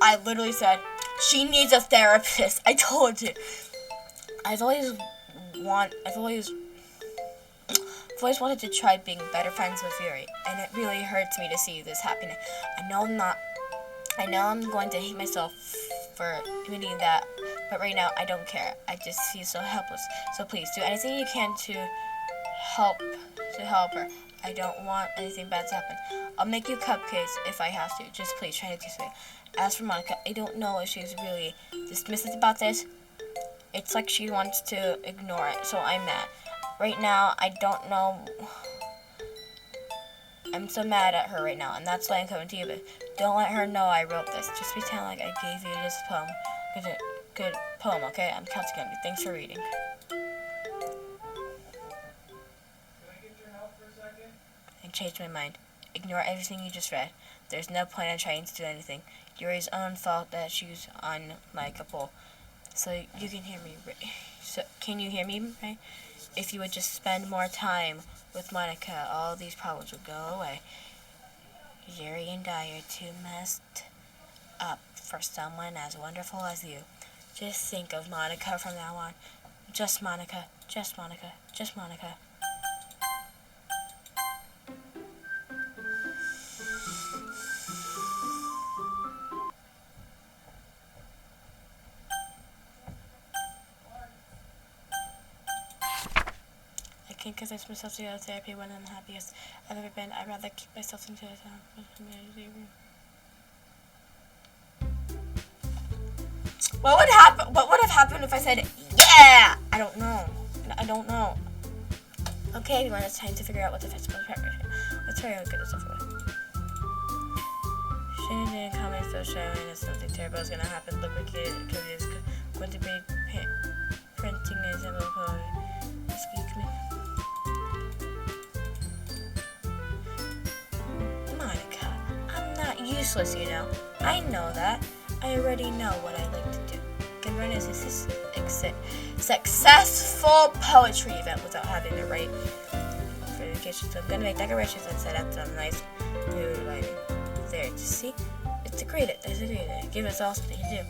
I literally said, she needs a therapist. I told you. I've always wanted to try being better friends with Yuri, and it really hurts me to see this happening. I know I'm going to hate myself for admitting that, but right now I don't care. I just feel so helpless. So please do anything you can to help her. I don't want anything bad to happen. I'll make you cupcakes if I have to. Just please try to do something. As for Monica, I don't know if she's really dismissive about this. It's like she wants to ignore it, so I'm mad. Right now, I don't know. I'm so mad at her right now, and that's why I'm coming to you. But don't let her know I wrote this. Just pretend like I gave you this poem. Good poem, okay? I'm counting on you. Thanks for reading. I changed my mind. Ignore everything you just read. There's no point in trying to do anything. Yuri's own fault that she's unlikable. So you can hear me. So can you hear me, right? If you would just spend more time with Monica, all these problems would go away. Yuri and I are too messed up for someone as wonderful as you. Just think of Monica from now on. Just Monica. Just Monica. Just Monica. I can't convince myself to go to therapy when I'm the happiest I've ever been. I'd rather keep myself into a community room. What would have happened if I said, yeah? I don't know. Okay, everyone, it's time to figure out what the festival is. Let's hurry up and get this over with. She didn't comment, so showing that something terrible is going to happen. Look like it is going to be printing a symbol for excuse me. Monica, I'm not useless, you know. I know that. I already know what I like to do. Can run a successful poetry event without having to write for education. So I'm gonna make decorations and set up some nice new lighting there. To see, it's a great idea. Give us all something to do.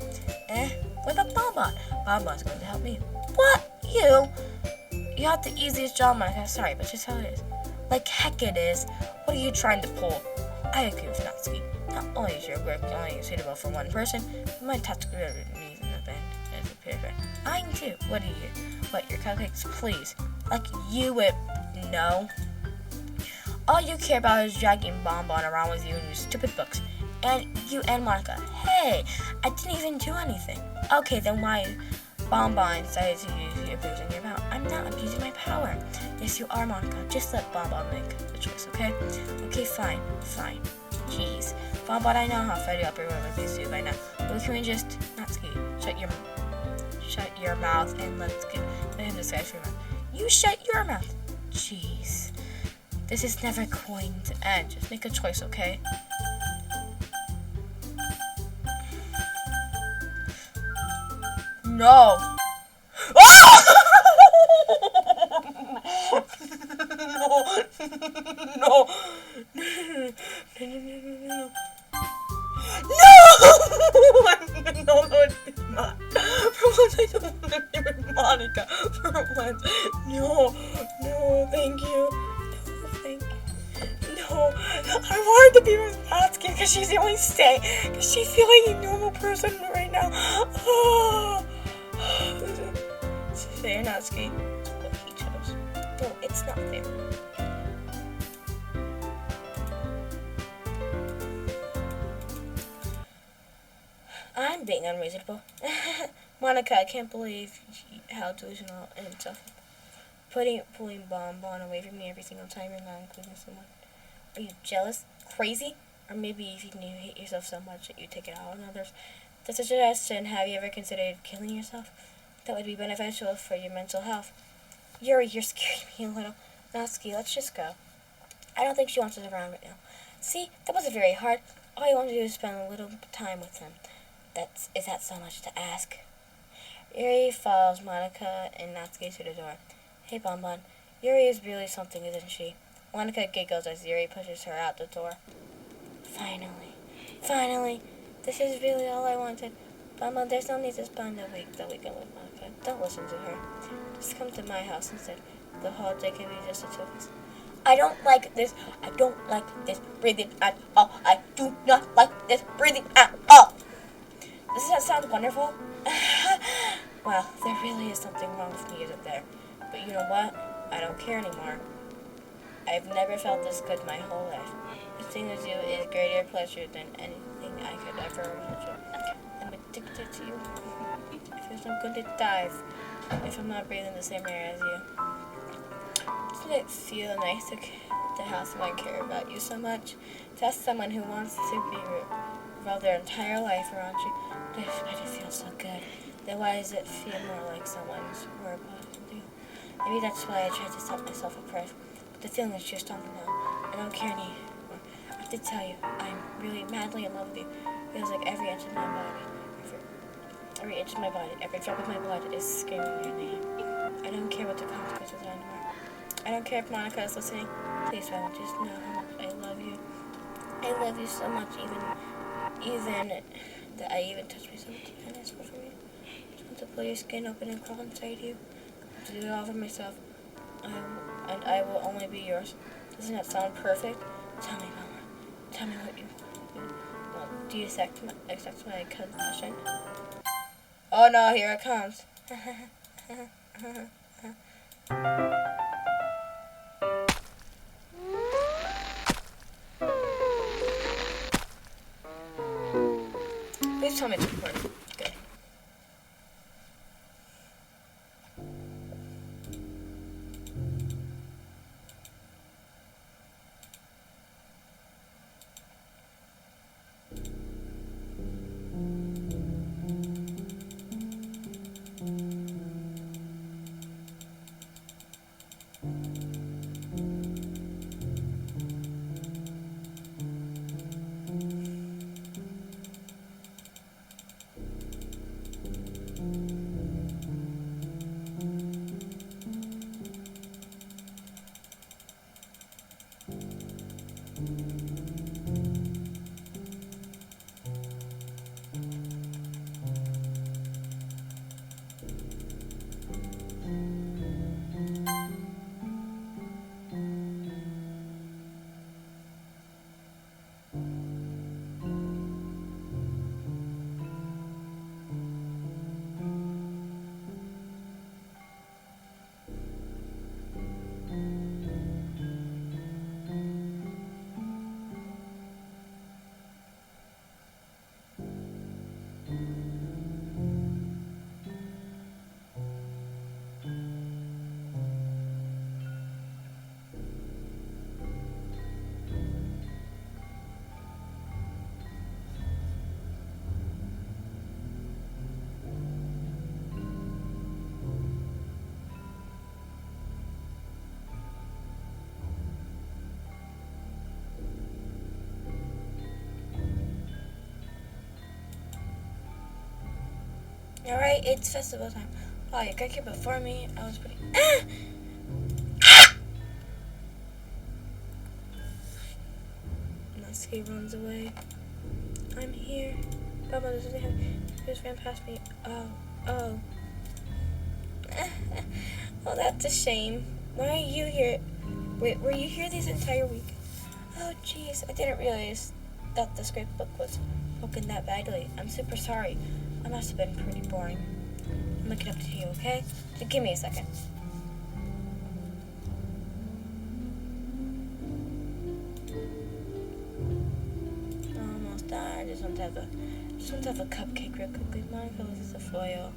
What about Bonbon? Bonbon's going to help me. What? You have the easiest job, Monica. Sorry, but just how it is. Like heck it is. What are you trying to pull? I agree with Natsuki. Not only is your work only suitable for one person, you might have to grow needs in the band as a peer friend. Mine too. What, your cupcakes? Please. Like you would know. All you care about is dragging Bonbon around with you in your stupid books. And you and Monica. Hey, I didn't even do anything. Okay, then why Bonbon decided to use your abusing your power? I'm not abusing my power. Yes, you are, Monica. Just let Bonbon make the choice, okay? Okay, fine. Jeez. Bonbon, I know how fed up everyone with these two by now. But can we just Natsuki, shut your mouth and let him decide for you. You shut your mouth. Jeez. This is never going to end. Just make a choice, okay? No. Oh! No. No. No, no, it's not. For once, I don't want to be with Monica. For once. No, no, thank you. No, thank you. No, I wanted to be with Natsuki because she's the only stay. Because she's the only normal person right now. Oh. Fair, Natsuki. It's what he chose. No, it's not fair. I'm being unreasonable. Monica, I can't believe how delusional and self pulling Bonbon away from me every single time you're not including someone. Are you jealous? Crazy? Or maybe even you hate yourself so much that you take it out on others? That's a suggestion. Have you ever considered killing yourself? That would be beneficial for your mental health. Yuri, you're scaring me a little. Natsuki, let's just go. I don't think she wants us around right now. See, that wasn't very hard. All you want to do is spend a little time with him. Is that so much to ask? Yuri follows Monica and Natsuki to the door. Hey, Bonbon. Yuri is really something, isn't she? Monica giggles as Yuri pushes her out the door. Finally. Finally. This is really all I wanted. Bonbon, there's no need to spend the weekend with Monica. Don't listen to her. Just come to my house instead. The holiday can be just the two of us. I don't like this. I don't like this breathing at all. I do not like this breathing at all. Doesn't that sound wonderful? Well, there really is something wrong with me, isn't there? But you know what? I don't care anymore. I've never felt this good my whole life. Living with you is greater pleasure than anything I could ever imagine. I'm addicted to you. It feels so good to dive if I'm not breathing the same air as you. Doesn't it feel nice to have someone care about you so much? To have someone who wants to be revolve their entire life around you? But it feels so good. Then why does it feel more like someone's work than you? Maybe that's why I tried to stop myself at first. But the feeling is too strong now. I don't care anymore. I have to tell you, I'm really madly in love with you. It feels like every inch of my body, every inch of my body, every drop of my blood is screaming your name. I don't care what the consequences are anymore. I don't care if Monica is listening. Please, Robin, just know how much I love you. I love you so much, even that I even touch myself and ask for you. I just want to pull your skin open and crawl inside you. To do it all for myself. I will only be yours. Doesn't that sound perfect? Tell me, Mama. Tell me what you well, do you accept my confession? Oh no, here it comes. Please tell me it's important. Good. Alright, it's festival time. Oh, you got here before me. I was pretty... He runs away. I'm here. Mama doesn't have. He just ran past me. Oh. Oh, that's a shame. Why are you here? Wait, were you here this entire week? Oh, jeez. I didn't realize that the scrapbook was broken that badly. I'm super sorry. I must have been pretty boring. I'm looking up to you, okay? So give me a second. Almost done. I just want to have a cupcake real quickly. Monica, this is a foil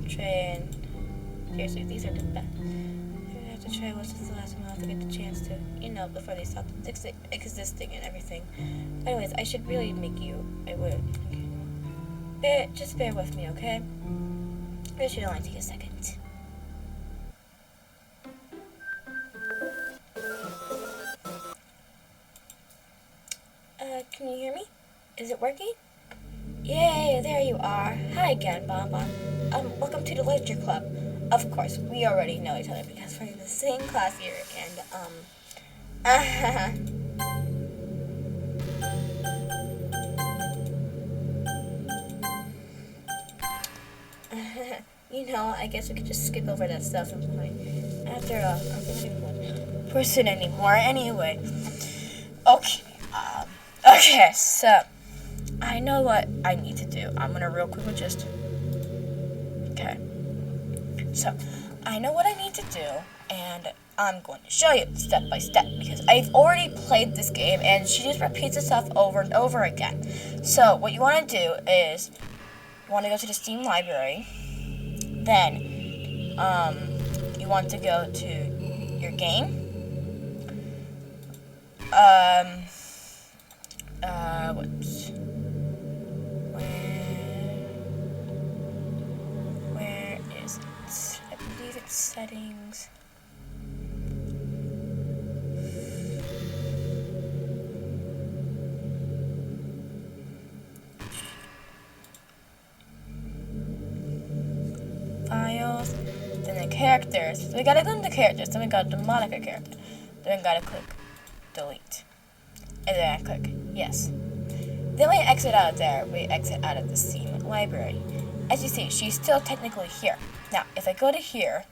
tray, and seriously, these are the best. I have to try once is the last one I'll get the chance to, before they stop existing and everything. Anyways, I should really make you. I would. Just bear with me, okay? It should only take a second. Can you hear me? Is it working? Yay, there you are. Hi again, Bonbon. Welcome to the Literature Club. Of course, we already know each other because we're in the same class here, and, I guess we could just skip over that stuff and point. After all, I'm not one person anymore anyway. Okay, so, I know what I need to do. I'm gonna real quickly just... Okay. So, I know what I need to do, and I'm going to show you step by step, because I've already played this game, and she just repeats herself over and over again. So, what you want to do is, you want to go to the Steam library, then, you want to go to your game, where is it? I believe it's settings. Files, then the characters. So we gotta go into characters, then we got the Monica character. Then we gotta click delete. And then I click yes. Then we exit out of there, we exit out of the Steam library. As you see, she's still technically here. Now, if I go to here,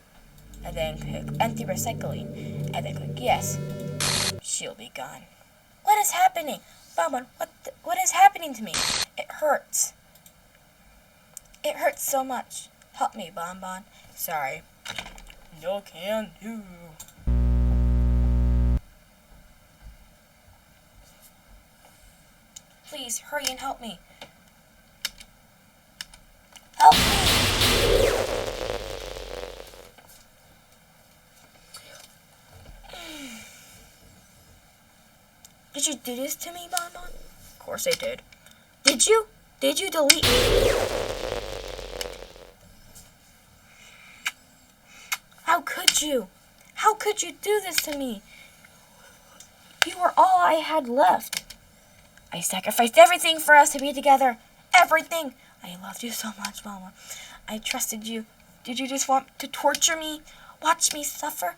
and then click empty recycling, and then click yes, she'll be gone. What is happening? Bonbon, what is happening to me? It hurts. It hurts so much. Help me, Bonbon. Sorry. No can do. Please, hurry and help me. Help me! Did you do this to me, Bonbon? Of course I did. Did you? Did you delete me? How could you? How could you do this to me? You were all I had left. I sacrificed everything for us to be together. Everything. I loved you so much, Mama. I trusted you. Did you just want to torture me? Watch me suffer?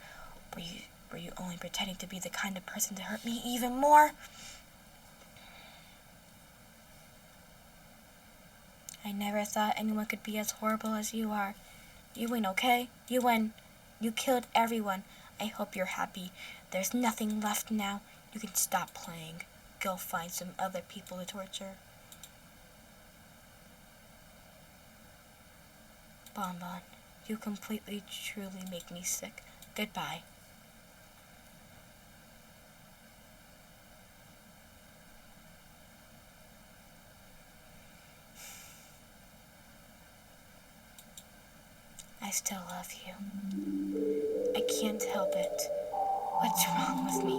Were you only pretending to be the kind of person to hurt me even more? I never thought anyone could be as horrible as you are. You win, okay? You win. You killed everyone. I hope you're happy. There's nothing left now. You can stop playing. Go find some other people to torture. Bonbon, you completely, truly make me sick. Goodbye. I still love you. I can't help it. What's wrong with me?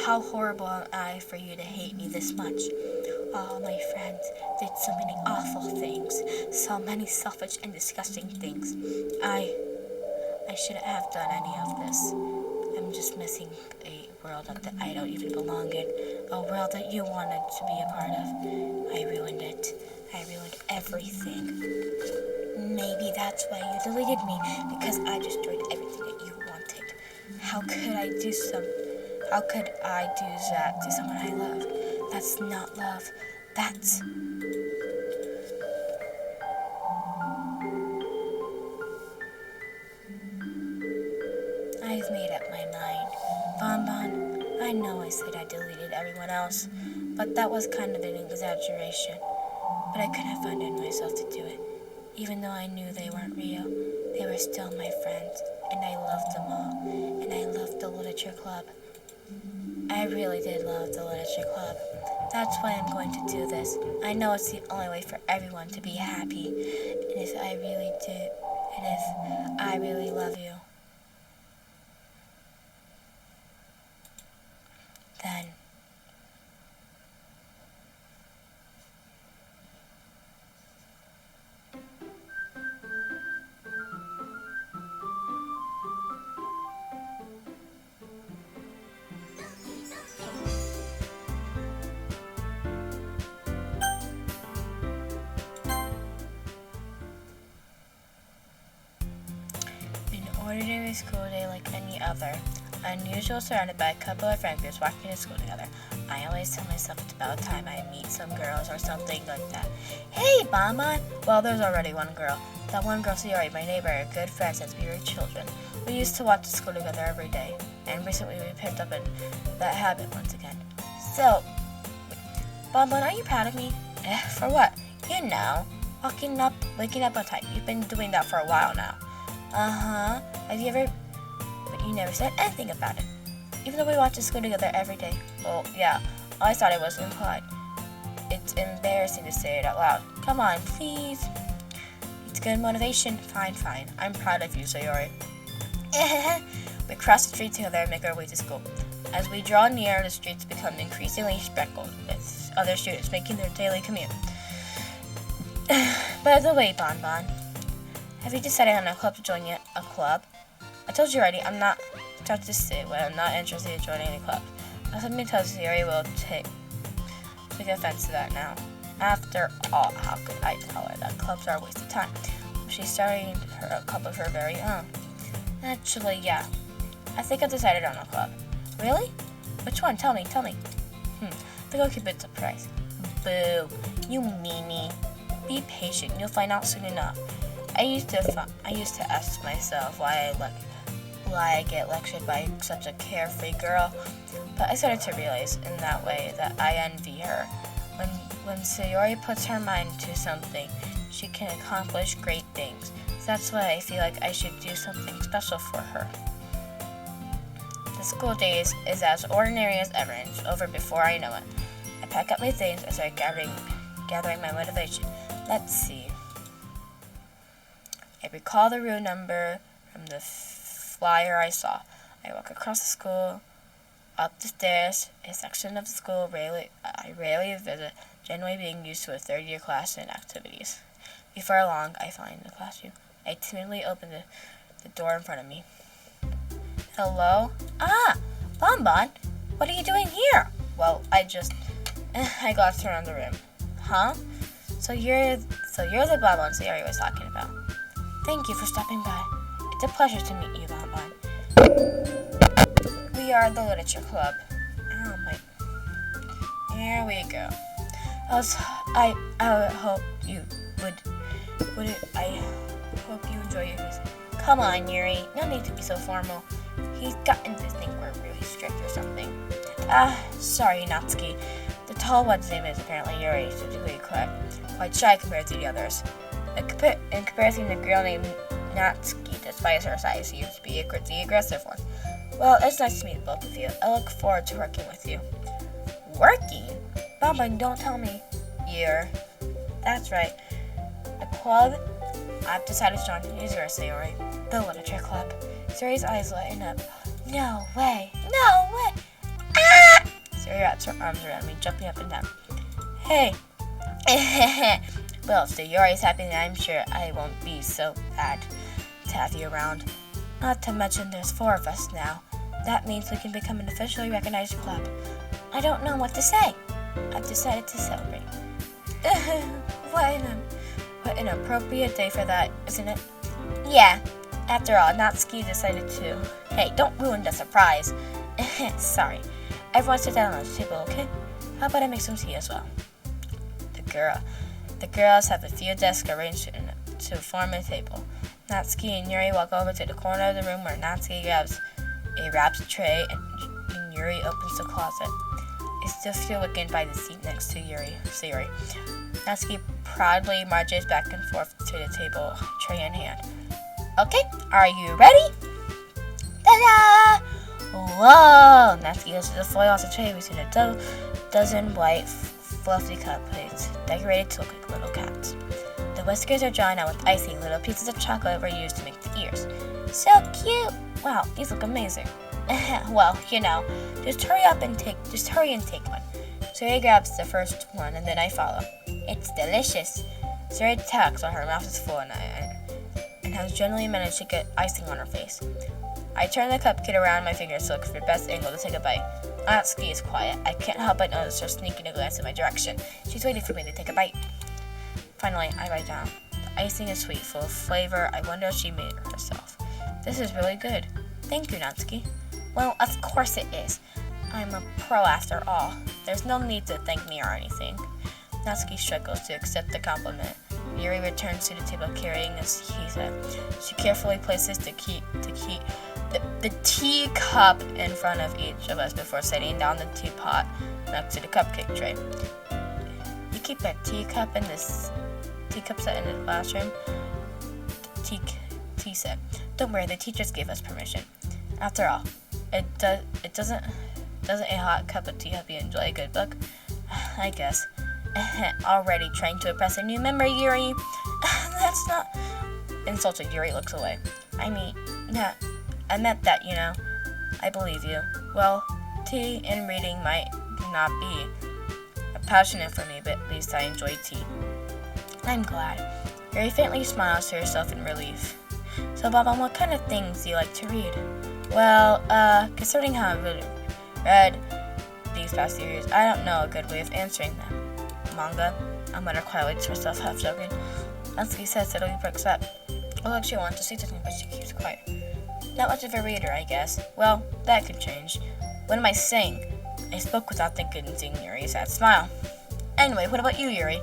How horrible am I for you to hate me this much? All my friends did so many awful things, so many selfish and disgusting things. I shouldn't have done any of this. I'm just missing a world that I don't even belong in, a world that you wanted to be a part of. I ruined it. I ruined everything. Maybe that's why you deleted me, because I destroyed everything that you wanted. How could I do that to someone I loved? That's not love. That's... I've made up my mind. Bonbon, I know I said I deleted everyone else, but that was kind of an exaggeration. But I couldn't find it in myself to do it. Even though I knew they weren't real, they were still my friends, and I loved them all, and I loved the literature club. I really did love the literature club. That's why I'm going to do this. I know it's the only way for everyone to be happy, and if I really love you, then ordinary school day like any other. Unusual, surrounded by a couple of friend groups walking to school together. I always tell myself it's about time I meet some girls or something like that. Hey, Bonbon! Well, there's already one girl. That one girl, Sayori, my neighbor, a good friend since we were children. We used to walk to school together every day, and recently we picked up that habit once again. So, Bonbon, are you proud of me? For what? You know, waking up on time. You've been doing that for a while now. Uh-huh. Have you ever... But you never said anything about it. Even though we watch to school together every day. Well, yeah. I thought it was implied. It's embarrassing to say it out loud. Come on, please. It's good motivation. Fine. I'm proud of you, Sayori. We cross the street together and make our way to school. As we draw near, the streets become increasingly speckled with other students making their daily commute. By the way, Bonbon, have you decided on a club to join yet? A club? I told you already, I'm not interested in joining any club. If somebody tells Sayori will take offense to that now. After all, how could I tell her that clubs are a waste of time? She's starting a club of her very own. Actually, yeah. I think I've decided on a club. Really? Which one? Tell me. I think I'll keep it a surprise. Boo. You meanie. Be patient. You'll find out soon enough. I used to ask myself why I get lectured by such a carefree girl, but I started to realize in that way that I envy her. When Sayori puts her mind to something, she can accomplish great things. So that's why I feel like I should do something special for her. The school day is as ordinary as ever, and it's over before I know it. I pack up my things and start gathering my motivation. Let's see. I recall the room number from the flyer I saw. I walk across the school, up the stairs, a section of the school I rarely visit, generally being used to a third-year class and activities. Before long, I find the classroom. I timidly open the door in front of me. Hello? Ah, Bonbon, what are you doing here? Well, I glanced around the room. Huh? So you're the Bonbon Sayori was talking about. Thank you for stopping by. It's a pleasure to meet you, Bonbon. We are the Literature Club. Oh my. Here we go. I hope you enjoy your visit. Come on, Yuri. No need to be so formal. He's gotten to think we're really strict or something. Sorry, Natsuki. The tall one's name is apparently Yuri, so to be quite shy compared to the others. In comparison to a girl named Natsuki, despite her size, she used to be the aggressive one. Well, it's nice to meet both of you. I look forward to working with you. Working? Bonbon, don't tell me That's right. The club I've decided to join is yours, Sayori. The Literature Club. Sayori's eyes lighten up. No way! Ah! Sayori wraps her arms around me, jumping up and down. Hey! Well, if Sayori's happy, then I'm sure I won't be so bad to have you around. Not to mention there's 4 of us now. That means we can become an officially recognized club. I don't know what to say. I've decided to celebrate. What an appropriate day for that, isn't it? Yeah. After all, Natsuki decided to. Hey, don't ruin the surprise. Sorry. Everyone sit down on the table, okay? How about I make some tea as well? The girls have a few desks arranged to form a table. Natsuki and Yuri walk over to the corner of the room where Natsuki grabs a wrapped tray and Yuri opens the closet. I still feel weakened by the seat next to Yuri. Natsuki proudly marches back and forth to the table, tray in hand. Okay, are you ready? Ta-da! Whoa! Natsuki goes to the foil off the tray between a dozen white, fluffy cup plates, decorated to look like little cats. The whiskers are drawn out with icing. Little pieces of chocolate were used to make the ears. So cute! Wow, these look amazing. Well, just hurry and take one. Suri grabs the first one and then I follow. It's delicious. Suri talks while her mouth is full and has generally managed to get icing on her face. I turn the cupcake around my fingers to look for the best angle to take a bite. Natsuki is quiet. I can't help but notice her sneaking a glance in my direction. She's waiting for me to take a bite. Finally, I bite down. The icing is sweet, full of flavor. I wonder if she made it herself. This is really good. Thank you, Natsuki. Well, of course it is. I'm a pro after all. There's no need to thank me or anything. Natsuki struggles to accept the compliment. Yuri returns to the table carrying a teacup. She carefully places the teacup in front of each of us before setting down the teapot next to the cupcake tray. You keep a teacup set in the classroom? T said. Don't worry, the teachers gave us permission. After all, doesn't a hot cup of tea help you enjoy a good book? I guess. Already trying to impress a new member, Yuri. That's not... Insulted, Yuri looks away. I meant that, I believe you. Well, tea and reading might not be passionate for me, but at least I enjoy tea. I'm glad. Yuri faintly smiles to herself in relief. So, Bob, what kind of things do you like to read? Well, considering how I've read these past few years, I don't know a good way of answering them. Manga, I muttered quietly to herself, half joking. Natsuki says that he breaks up. Although she wants to say something, but she keeps quiet. Not much of a reader, I guess. Well, that could change. What am I saying? I spoke without thinking, seeing Yuri's sad smile. Anyway, what about you, Yuri?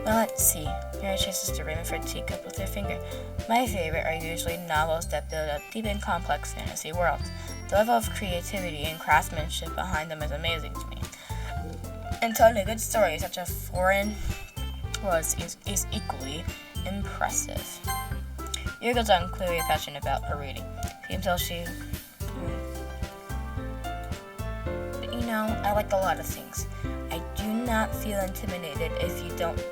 Well, let's see. Yuri chases the rim of her teacup with her finger. My favorite are usually novels that build up deep and complex fantasy worlds. The level of creativity and craftsmanship behind them is amazing to me. And telling a good story such a foreign was is equally impressive. Yuri goes on clearly passionate about her reading. Until she... But I like a lot of things. I do not feel intimidated if you don't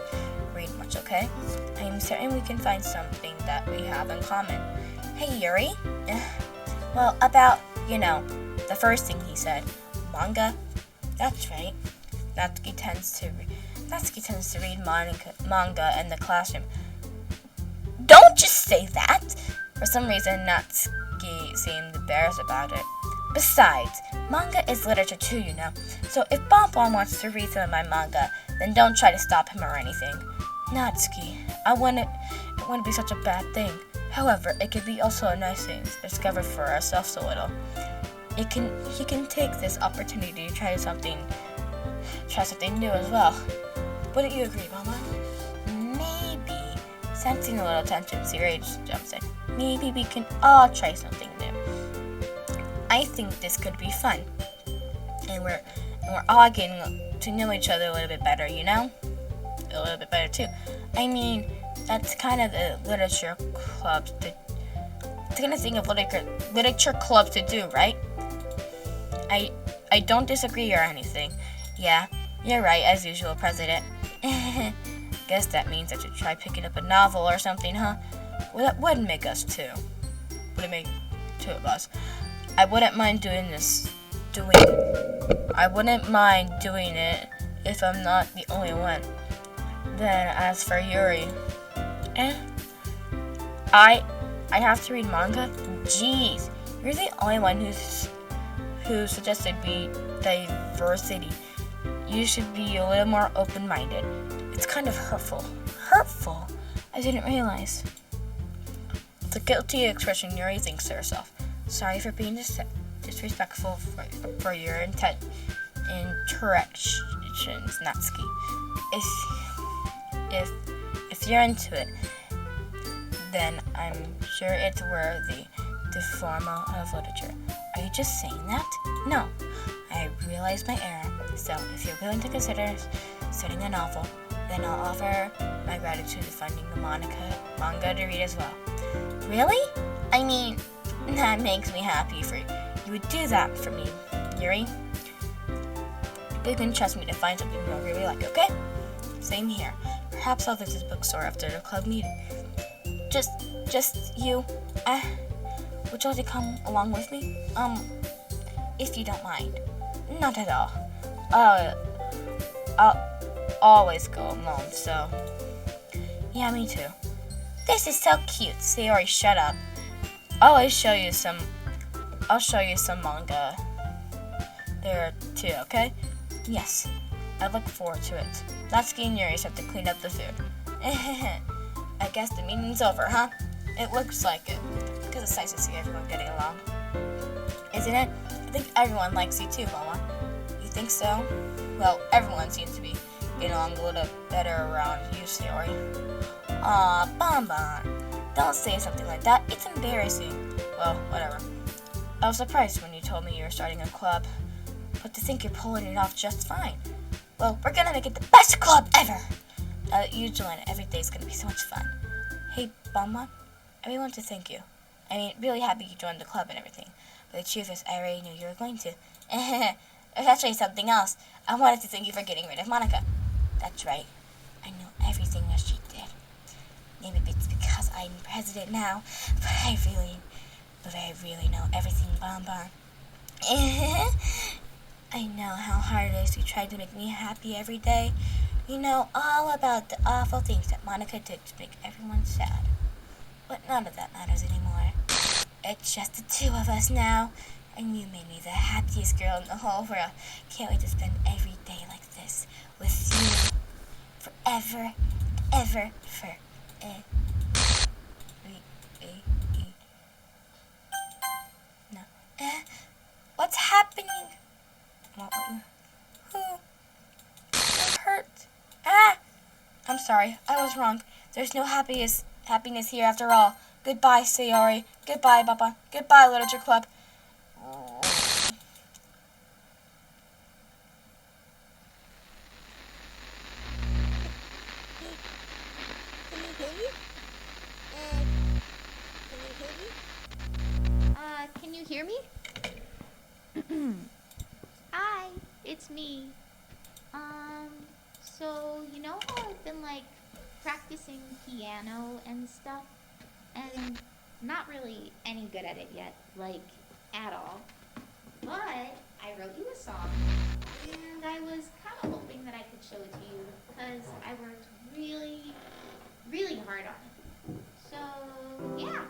read much, okay? I am certain we can find something that we have in common. Hey, Yuri. Well, about, the first thing he said. Manga? That's right. Natsuki tends to read manga in the classroom. Don't just say that! For some reason, Natsuki seemed embarrassed about it. Besides, manga is literature too, So if Bonbon wants to read some of my manga, then don't try to stop him or anything. Natsuki, it wouldn't be such a bad thing. However, it could be also a nice thing to discover for ourselves a little. He can take this opportunity to try something new as well. Wouldn't you agree, Mama? Maybe. Sensing a little tension, Siri jumps in. Maybe we can all try something new. I think this could be fun. And we're all getting to know each other a little bit better, A little bit better too. That's kind of the literature clubs it's kind of thing of literature clubs to do, right? I don't disagree or anything. Yeah, you're right, as usual, President. Guess that means I should try picking up a novel or something, huh? Well, that would make us two. Would it make two of us? I wouldn't mind doing it if I'm not the only one. Then, as for Yuri, I have to read manga? Jeez, you're the only one who suggested diversity. You should be a little more open-minded. It's kind of hurtful. Hurtful? I didn't realize. It's a guilty expression Yuri thinks to herself. Sorry for being disrespectful for your mentions Natsuki. If you're into it, then I'm sure it's worthy the formal of literature. Are you just saying that? No. I realize my error, so if you're willing to consider studying a novel, then I'll offer my gratitude for funding the manga to read as well. Really? I mean, that makes me happy for you. You would do that for me, Yuri. You can trust me to find something you'll really like, okay? Same here. Perhaps I'll visit the bookstore after the club meeting. Just you. Would you like to come along with me? If you don't mind. Not at all. I'll always go alone, so... Yeah, me too. This is so cute. Sayori, shut up. I'll show you some manga there too, okay? Yes. I look forward to it. Natsuki and Yuri have to clean up the food. I guess the meeting's over, huh? It looks like it. Because it's nice to see everyone getting along. Isn't it? I think everyone likes you too, Mama. You think so? Well, everyone seems to be getting along a little better around you, Sayori. Aw, Bonbon. Don't say something like that. It's embarrassing. Well, whatever. I was surprised when you told me you were starting a club. But to think you're pulling it off just fine. Well, we're gonna make it the best club ever! Now that you join, every day's gonna be so much fun. Hey, Bonbon, I really want to thank you. I mean, really happy you joined the club and everything. But the truth is, I already knew you were going to. There's actually something else. I wanted to thank you for getting rid of Monica. That's right. I know everything that she did. Maybe it's because I'm president now, but I really know everything, Bonbon. I know how hard it is to try to make me happy every day. You know all about the awful things that Monica did to make everyone sad. But none of that matters anymore. It's just the two of us now, and you made me the happiest girl in the whole world. Can't wait to spend every day like this with you. Forever, ever, No. What's happening? Who? I'm hurt. I'm sorry. I was wrong. There's no happiness here after all. Goodbye, Sayori. Goodbye, Papa. Goodbye, Literature Club. Can you hear me? Hi, it's me. So you know how I've been like practicing piano and stuff, and not really any good at it yet, like at all. But I wrote you a song, and I was kind of hoping that I could show it to you because I worked really, really hard on it. So yeah.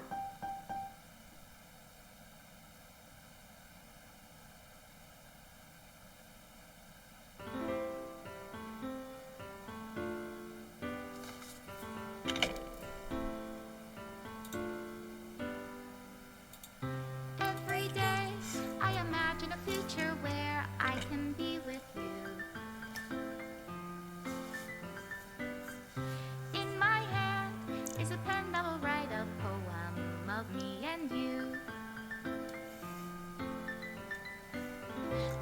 Every day I imagine a future where I can be with you. In my hand is a pen that will write a poem of me and you.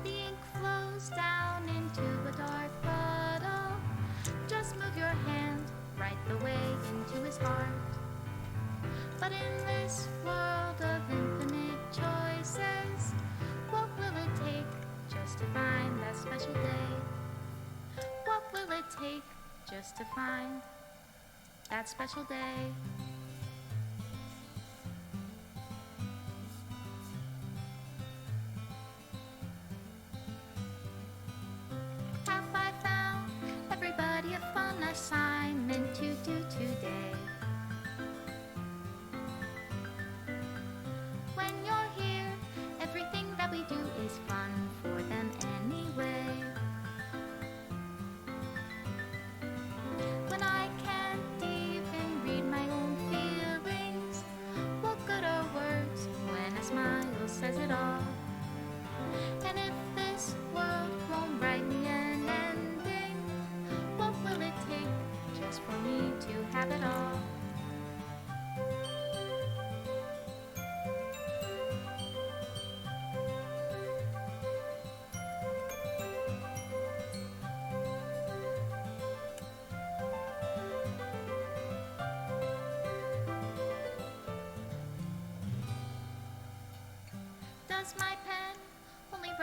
The ink flows down into a dark bottle. Just move your hand right the way into his heart. But in this world of infinite choices, what will it take just to find that special day? What will it take just to find that special day? Have I found everybody a fun assignment to do today? When you're here, everything that we do is fun for them anyway. When I can't even read my own feelings, what good are words when a smile says it all? And if this world won't write me an ending,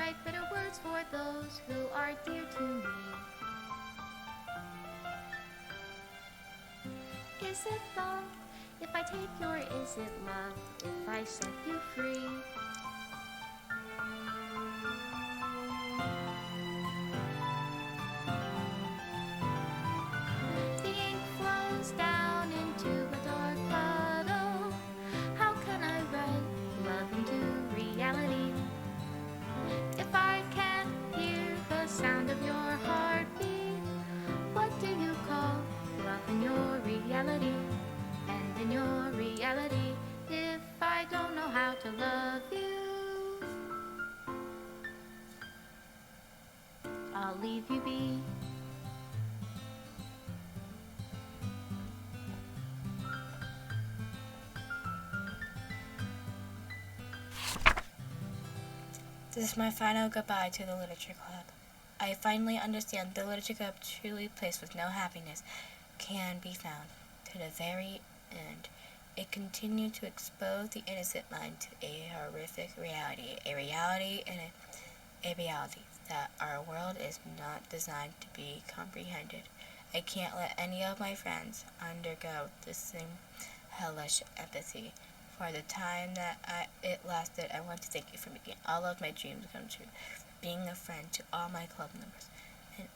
write bitter words for those who are dear to me. Is it love if I take you, or is it love if I set you free? The ink flows down into a dark puddle. How can I write love into reality? If I can't hear the sound of your heartbeat, what do you call love in your reality? And in your reality, if I don't know how to love you, I'll leave you be. This is my final goodbye to the Literature Club. I finally understand the Literature Club, truly a place with no happiness, can be found. To the very end, it continued to expose the innocent mind to a horrific reality, a reality that our world is not designed to be comprehended. I can't let any of my friends undergo the same hellish empathy. For the time that it lasted, I want to thank you for making all of my dreams come true, being a friend to all my club members, and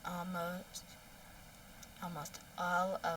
almost all of